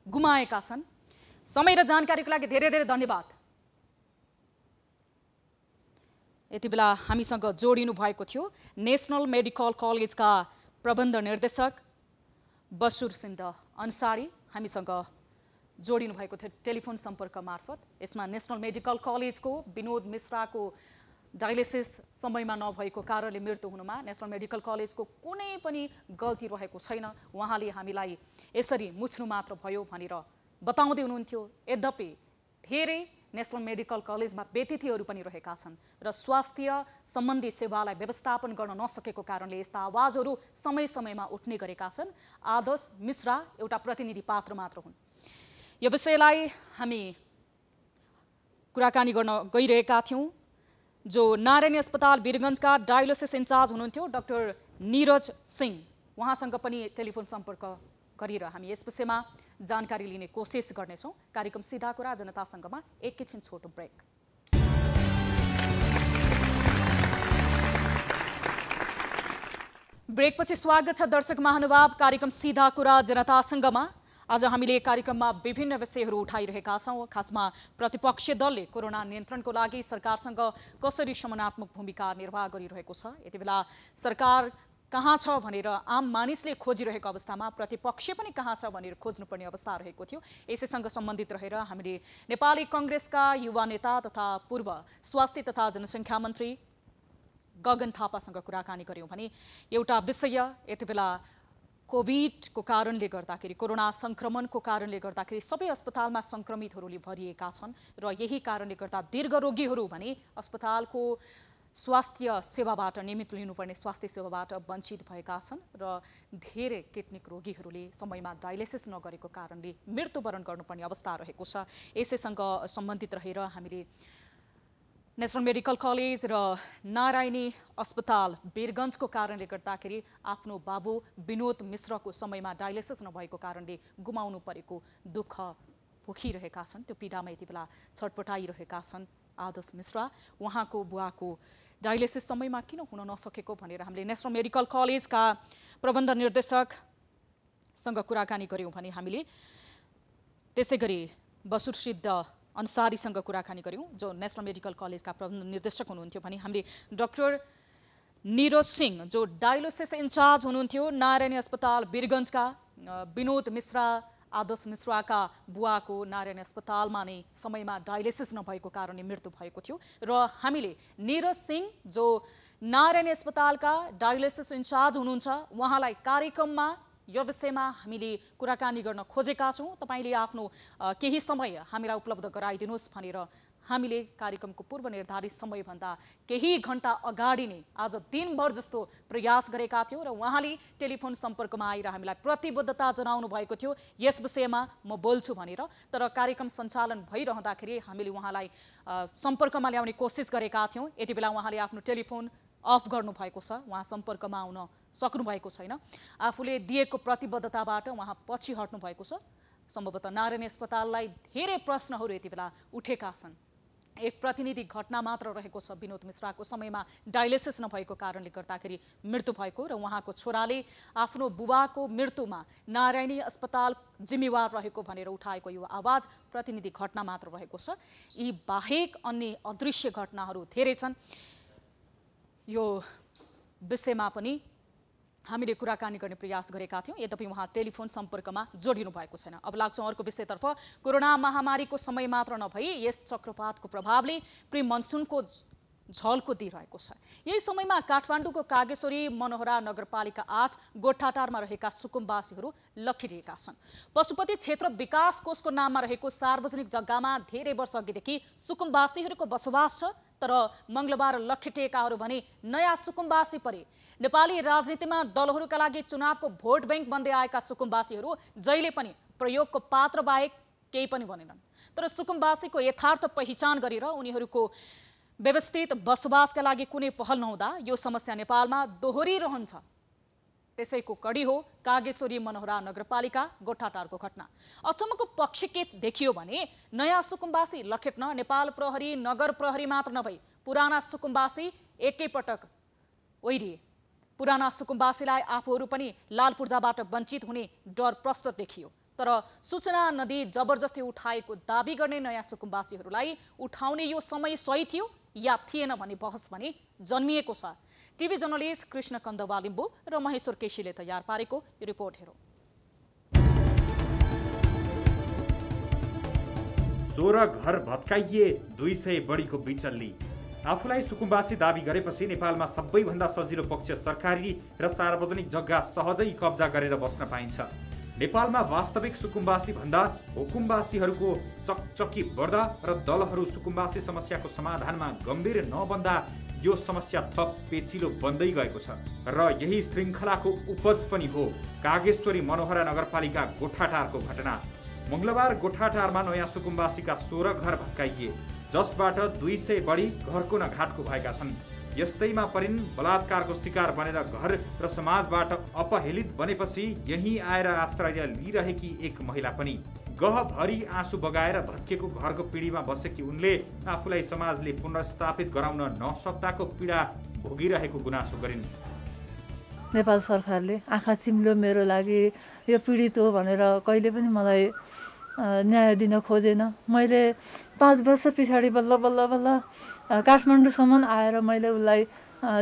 गुमाएका छन्। समय र जानकारीको लागि धेरै धेरै धन्यवाद। यति बेला हामीसँग जोडिनु भएको थियो नेशनल मेडिकल कलेजका प्रबन्ध निर्देशक बसुर सिन्ध अन्सारी हामीसँग जोडिनु भएको थियो टेलिफोन सम्पर्क मार्फत। यसमा नेशनल मेडिकल कलेजको विनोद मिश्राको डायलिसिस समयमा नभएको कारणले मृत्यु हुनुमा नेशनल मेडिकल कलेजको कुनै पनि गल्ती रहेको छैन, उहाँले हामीलाई यसरी मुछ्नु मात्र भयो भनेर बताउँदै हुनुहुन्थ्यो। यद्यपि धेरै नेशनल मेडिकल कलेजमा व्यतिथिहरू पनि रहेका छन् र स्वास्थ्य सम्बन्धी सेवालाई व्यवस्थापन गर्न नसकेको कारणले यस्ता आवाजहरू समय समयमा उठ्ने गरेका छन्। आदर्श मिश्रा एउटा प्रतिनिधि पात्र मात्र हुन्। यो विषयलाई हामी कुराकानी गर्न गइरहेका थियौँ। जो नारायणी अस्पताल वीरगञ्जका डायलिसिस इन्चार्ज हुनुहुन्थ्यो डाक्टर नीरज सिंह, उहाँसँग पनि टेलिफोन सम्पर्क गरेर हामी यस विषयमा जानकारी लिने कोसिस गर्नेछौँ। कार्यक्रम सीधा कुरा जनतासँगमा एकैछिन छोटो ब्रेक। ब्रेकपछि स्वागत छ दर्शक महानुभाव कार्यक्रम सीधा कुरा जनतासँगमा। आज हामीले कार्यक्रममा विभिन्न विषयहरू उठाइरहेका छौँ। खासमा प्रतिपक्षी दलले कोरोना नियन्त्रणको लागि सरकारसँग कसरी समन्वयात्मक भूमिका निर्वाह गरिरहेको छ। यति बेला सरकार कहाँ छ भनेर आम मानिसले खोजिरहेको अवस्थामा प्रतिपक्ष पनि कहाँ छ भनेर खोज्नुपर्ने अवस्था रहेको थियो। यसैसँग सम्बन्धित रहेर हामीले नेपाली कांग्रेसका युवा नेता तथा पूर्व स्वास्थ्य तथा जनसङ्ख्या मन्त्री गगन थापासँग कुराकानी गर्यौँ भने एउटा विषय यति बेला कोभिडको कारणले गर्दाखेरि कोरोना संक्रमणको कारणले गर्दाखेरि सबै अस्पतालमा संक्रमितहरूले भरिएका छन् र यही कारणले गर्दा दीर्घ रोगीहरू भने अस्पतालको स्वास्थ्य सेवाबाट नियमित लिनुपर्ने स्वास्थ्य सेवाबाट वञ्चित भएका छन् र धेरै किडनी रोगीहरूले समयमा डायलिसिस नगरेको कारणले मृत्युवरण गर्नुपर्ने अवस्था रहेको छ। यसैसँग सम्बन्धित रहेर हामीले नेशनल मेडिकल कलेज र नारायणी अस्पताल वीरगञ्जको कारणले गर्दाखेरि आफ्नो बाबु विनोद मिश्रको समयमा डायलिसिस नभएको कारणले गुमाउनु परेको दुःख भोगिरहेका छन्। त्यो पीडामा यति बेला छटपटाइरहेका छन् आदर्श मिश्रा। उहाँको बुवाको डायलिसिस समयमा किन हुन नसकेको भनेर हामीले नेशनल मेडिकल कलेजका प्रबन्ध निर्देशकसँग कुराकानी गर्यौँ भने हामीले त्यसै गरी बसुरसिद्ध अन्सारीसँग कुराकानी गर्यौँ जो नेशनल मेडिकल कलेजका प्रबन्ध निर्देशक हुनुहुन्थ्यो भने हामीले डाक्टर नीरज सिंह जो डायलिसिस इन्चार्ज हुनुहुन्थ्यो नारायणी अस्पताल वीरगञ्जका विनोद मिश्रा आदर्श मिश्राका बुवाको नारायणी अस्पतालमा नै समयमा डायलिसिस नभएको कारणले मृत्यु भएको थियो र हामीले नीरज सिंह जो नारायणी अस्पतालका डायलिसिस इन्चार्ज हुनुहुन्छ उहाँलाई कार्यक्रममा यो विषयमा हामीले कुराकानी गर्न खोजेका छौँ। तपाईले आफ्नो केही समय हामीलाई उपलब्ध गराइदिनुहोस् भनेर हामीले कार्यक्रमको पूर्व निर्धारित समयभन्दा केही घण्टा अगाडि नै आज दिनभर जस्तो प्रयास गरेका थियौँ र उहाँले टेलिफोन सम्पर्कमा आएर हामीलाई प्रतिबद्धता जनाउनु भएको थियो यस विषयमा म बोल्छु भनेर। तर कार्यक्रम सञ्चालन भइरहँदाखेरि हामीले उहाँलाई सम्पर्कमा ल्याउने कोसिस गरेका थियौँ। यति बेला उहाँले आफ्नो टेलिफोन अफ गर्नुभएको छ, उहाँ सम्पर्कमा आउन सक्नु भएको छैन। आफूले दिएको प्रतिबद्धताबाट उहाँ पछि हट्नु भएको छ। सम्भवतः नारायणी अस्पताललाई धेरै प्रश्नहरू यति बेला उठेका छन्। एक प्रतिनिधि घटना मात्र रहेको छ विनोद मिश्राको समयमा डायलिसिस नभएको कारणले गर्दाखेरि मृत्यु भएको र उहाँको छोराले आफ्नो बुबाको मृत्युमा नारायणी अस्पताल जिम्मेवार रहेको भनेर उठाएको यो आवाज प्रतिनिधि घटना मात्र रहेको छ। यी बाहेक अन्य अदृश्य घटनाहरू धेरै छन्। यो विषयमा पनि हामीले कुराकानी गर्ने प्रयास गरेका थियौँ, यद्यपि उहाँ टेलिफोन सम्पर्कमा जोडिनु भएको छैन। अब लाग्छौँ अर्को विषयतर्फ। कोरोना महामारीको समय मात्र नभई यस चक्रवातको प्रभावले प्री मनसुनको झल्को दिइरहेको छ। यही समयमा काठमाडौँको कागेश्वरी मनोहरा नगरपालिका 8 गोठाटारमा रहेका सुकुम्बासीहरू लखिएका छन्। पशुपति क्षेत्र विकास कोषको नाममा रहेको सार्वजनिक जग्गामा धेरै वर्ष अघिदेखि सुकुम्बासीहरूको बसोबास छ। तर मंगलबार लखेटिएकाहरू भने नयाँ सुकुम्बासी परे। नेपाली राजनीतिमा दलहरूका लागि चुनावको भोट बैंक बन्दै आएका सुकुम्बासीहरू जहिले पनि प्रयोगको पात्र बाहेक केही पनि बनेनन्। तर सुकुम्बासीको यथार्थ पहिचान गरेर उनीहरूको व्यवस्थित बसोबासका लागि कुनै पहल नहुँदा यो समस्या नेपालमा दोहोरिरहन्छ। त्यसैको कडी हो कागेश्वरी मनोहरा नगरपालिका गोठाटारको घटना। अचम्मको पक्ष के देखियो भने नयाँ सुकुम्बासी लखेट्न नेपाल प्रहरी नगर प्रहरी मात्र नभई पुराना सुकुम्बासी एकैपटक ओइरिए। पुराना सुकुम्बासीलाई आफूहरू पनि लाल पूर्जाबाट वञ्चित हुने डर प्रष्ट देखियो। तर सूचना नदी जबरजस्ती उठाएको दाबी गर्ने नयाँ सुकुम्बासीहरूलाई उठाउने यो समय सही थियो या थिएन भन्ने बहस पनि जन्मिएको छ। टिभी जर्नलिस्ट कृष्ण कन्दवा लिम्बू र महेश्वर केसीले तयार पारेको यो रिपोर्ट हेरौँ। 16 घर भत्काइए 200 बढीको बिचल्ली। आफूलाई सुकुम्बासी दाबी गरेपछि नेपालमा सबैभन्दा सजिलो पक्ष सरकारी र सार्वजनिक जग्गा सहजै कब्जा गरेर बस्न पाइन्छ। नेपालमा वास्तविक सुकुम्बासी भन्दा हुकुम्बासीहरूको चकचकी बढ्दा र दलहरू सुकुम्बासी समस्याको समाधानमा गम्भीर नबन्दा यो समस्या थप पेचिलो बन्दै गएको छ र यही श्रृङ्खलाको उपज पनि हो कागेश्वरी मनोहरा नगरपालिका गोठाटारको घटना। मंगलबार गोठाटारमा नयाँ सुकुम्बासीका 16 घर भत्काइए, जसबाट 200 बढी घरको न घाटको भएका छन्। यस्तैमा परिन बलात्कारको शिकार बनेर घर र समाजबाट अपहेलित बनेपछि यही आएर आश्रय लिइरहेकी एक महिला पनि गहभरि आँसु बगाएर भत्केको घरको पिँढीमा बसेकी उनले आफूलाई समाजले पुनर्स्थापित गराउन नसक्दाको पीडा भोगिरहेको गुनासो गरिन्। नेपाल सरकारले आँखा चिम्लो मेरो लागि यो पीडित हो भनेर कहिले पनि मलाई न्याय दिन खोजेन। मैले 5 वर्ष पछाडि बल्ल बल्ल बल्ल काठमाडौँसम्म आएर मैले उसलाई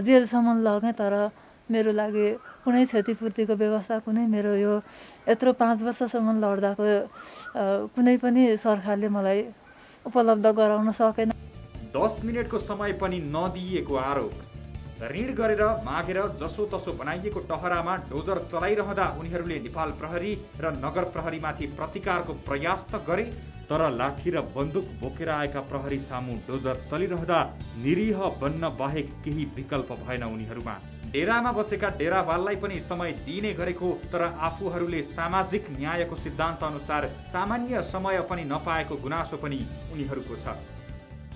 जेलसम्म लगेँ, तर मेरो लागि कुनै क्षतिपूर्तिको व्यवस्था कुनै मेरो यो यत्रो 5 वर्षसम्म लड्दाको कुनै पनि सरकारले मलाई उपलब्ध गराउन सकेन। 10 मिनटको समय पनि नदिएको आरोप। ऋण गरेर मागेर जसो तसो बनाइएको टहरामा डोजर चलाइरहँदा उनीहरूले नेपाल प्रहरी र नगर प्रहरीमाथि प्रतिकारको प्रयास त गरे, तर लाठी र बन्दुक बोकेर आएका प्रहरी सामु डोजर चलिरहँदा निरीह बन्न बाहेक केही विकल्प भएन उनीहरूमा। डेरामा बसेका डेरावाललाई पनि समय दिने गरेको, तर आफूहरूले सामाजिक न्यायको सिद्धान्त अनुसार सामान्य समय पनि नपाएको गुनासो पनि उनीहरूको छ।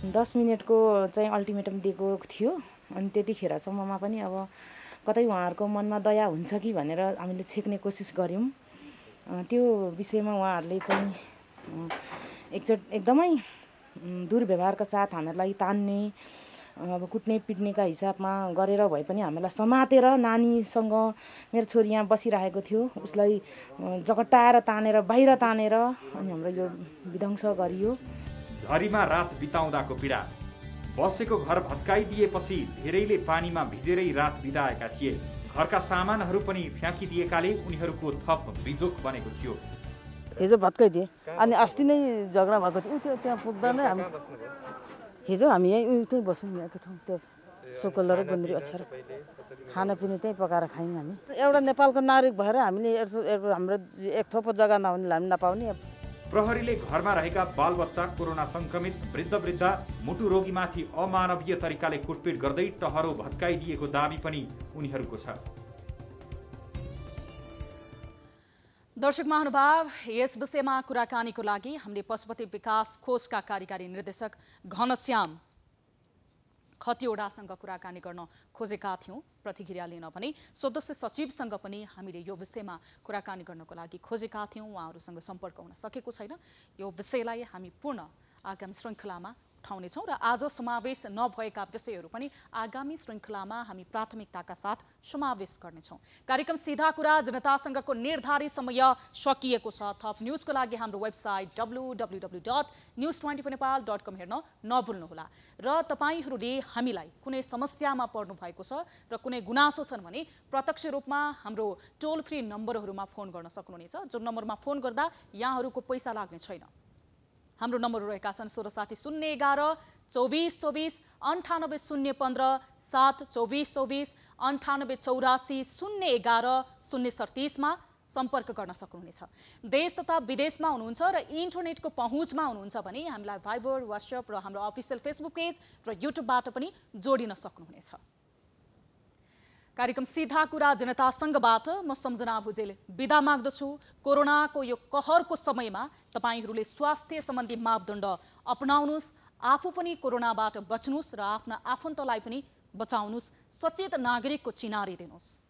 10 मिनटको चाहिँ अल्टिमेटम दिएको थियो, अनि त्यतिखेरसम्ममा पनि अब कतै उहाँहरूको मनमा दया हुन्छ कि भनेर हामीले छेक्ने कोसिस गऱ्यौँ। त्यो विषयमा उहाँहरूले चाहिँ एकदमै दुर्व्यवहारका साथ हामीहरूलाई तान्ने, अब कुट्ने पिट्नेका हिसाबमा गरेर भए पनि हामीलाई समातेर, नानीसँग मेरो छोरी यहाँ बसिरहेको थियो उसलाई जगट्टाएर तानेर बाहिर तानेर अनि हाम्रो यो विध्वंस गरियो। झरीमा रात बिताउँदाको पीडा। बसेको घर भत्काइदिएपछि धेरैले पानीमा भिजेरै रात बिताएका थिए। घरका सामानहरू पनि फ्याँकिदिएकाले उनीहरूको थप बिजोक बनेको थियो। हिजो भत्काइदिए अनि अस्ति नै झगडा भएको थियो, त्यो त्यहाँ पुग्दा नै हामी हिजो हामी यहीँ त्यहीँ बस्यौँ, यहाँको ठाउँ त्यो सोकल र गुन्द्री अक्षर खानापिना त्यहीँ पकाएर खायौँ हामी। एउटा नेपालको नागरिक भएर हामीले हाम्रो एक थोपो जग्गा नहुने हामी नपाउने। प्रहरीले घरमा रहेका बालबच्चा, कोरोना संक्रमित वृद्ध मुटु रोगीमाथि अमानवीय तरिकाले कुटपिट गर्दै टहरो भत्काइदिएको दाबी पनि उनीहरूको छ। दर्शक महानुभाव, यस विषयमा कुराकानीको लागि हामीले पशुपति विकास कोषका कार्यकारी निर्देशक घनश्याम खतिवडासँग कुराकानी गर्न खोजेका थियौं, प्रतिक्रिया लिन भने सदस्य सचिवसँग पनि हामीले यो विषयमा कुराकानी गर्नको लागि खोजेका थियौं, उहाँहरूसँग सम्पर्क हुन सकेको छैन। यो विषयलाई हामी पूर्ण आगामी श्रृङ्खलामा उठाउनेछौँ र आज समावेश नभएका विषयहरू पनि आगामी श्रृङ्खलामा हामी प्राथमिकताका साथ समावेश गर्नेछौँ। कार्यक्रम सीधा कुरा जनतासँगको निर्धारित समय सकिएको छ। थप न्युजको लागि हाम्रो वेबसाइट www.news24nepal.com हेर्न नभुल्नुहोला र तपाईहरूले हामीलाई कुनै समस्यामा पर्नु भएको छ र कुनै गुनासो छन् भने प्रत्यक्ष रूपमा हाम्रो टोल फ्री नम्बरहरूमा फोन गर्न सक्नुहुनेछ, जुन नम्बरमा फोन गर्दा यहाँहरूको पैसा लाग्ने छैन। हाम्रो नम्बर रहेका छन् 1660 011 24 24 98 015 7 24 24 98 84 011 037 मा सम्पर्क गर्न सक्नुहुनेछ। देश तथा विदेशमा हुनुहुन्छ र इन्टरनेटको पहुँचमा हुनुहुन्छ भने हामीलाई भाइबर, व्हाट्सएप र हाम्रो अफिसियल फेसबुक पेज र युट्युबबाट पनि जोडिन सक्नुहुनेछ। कार्यक्रम सीधा कुरा जनतासँगबाट म सम्झना भुजेल बिदा माग्दछु। कोरोनाको यो कहरको समयमा तपाईहरूले स्वास्थ्य सम्बन्धी मापदण्ड अपनाउनुस्, आफू पनि कोरोनाबाट बच्नुस् र आफ्ना आफन्तलाई पनि बचाउनुस्, सचेत नागरिकको चिनारी दिनुस्।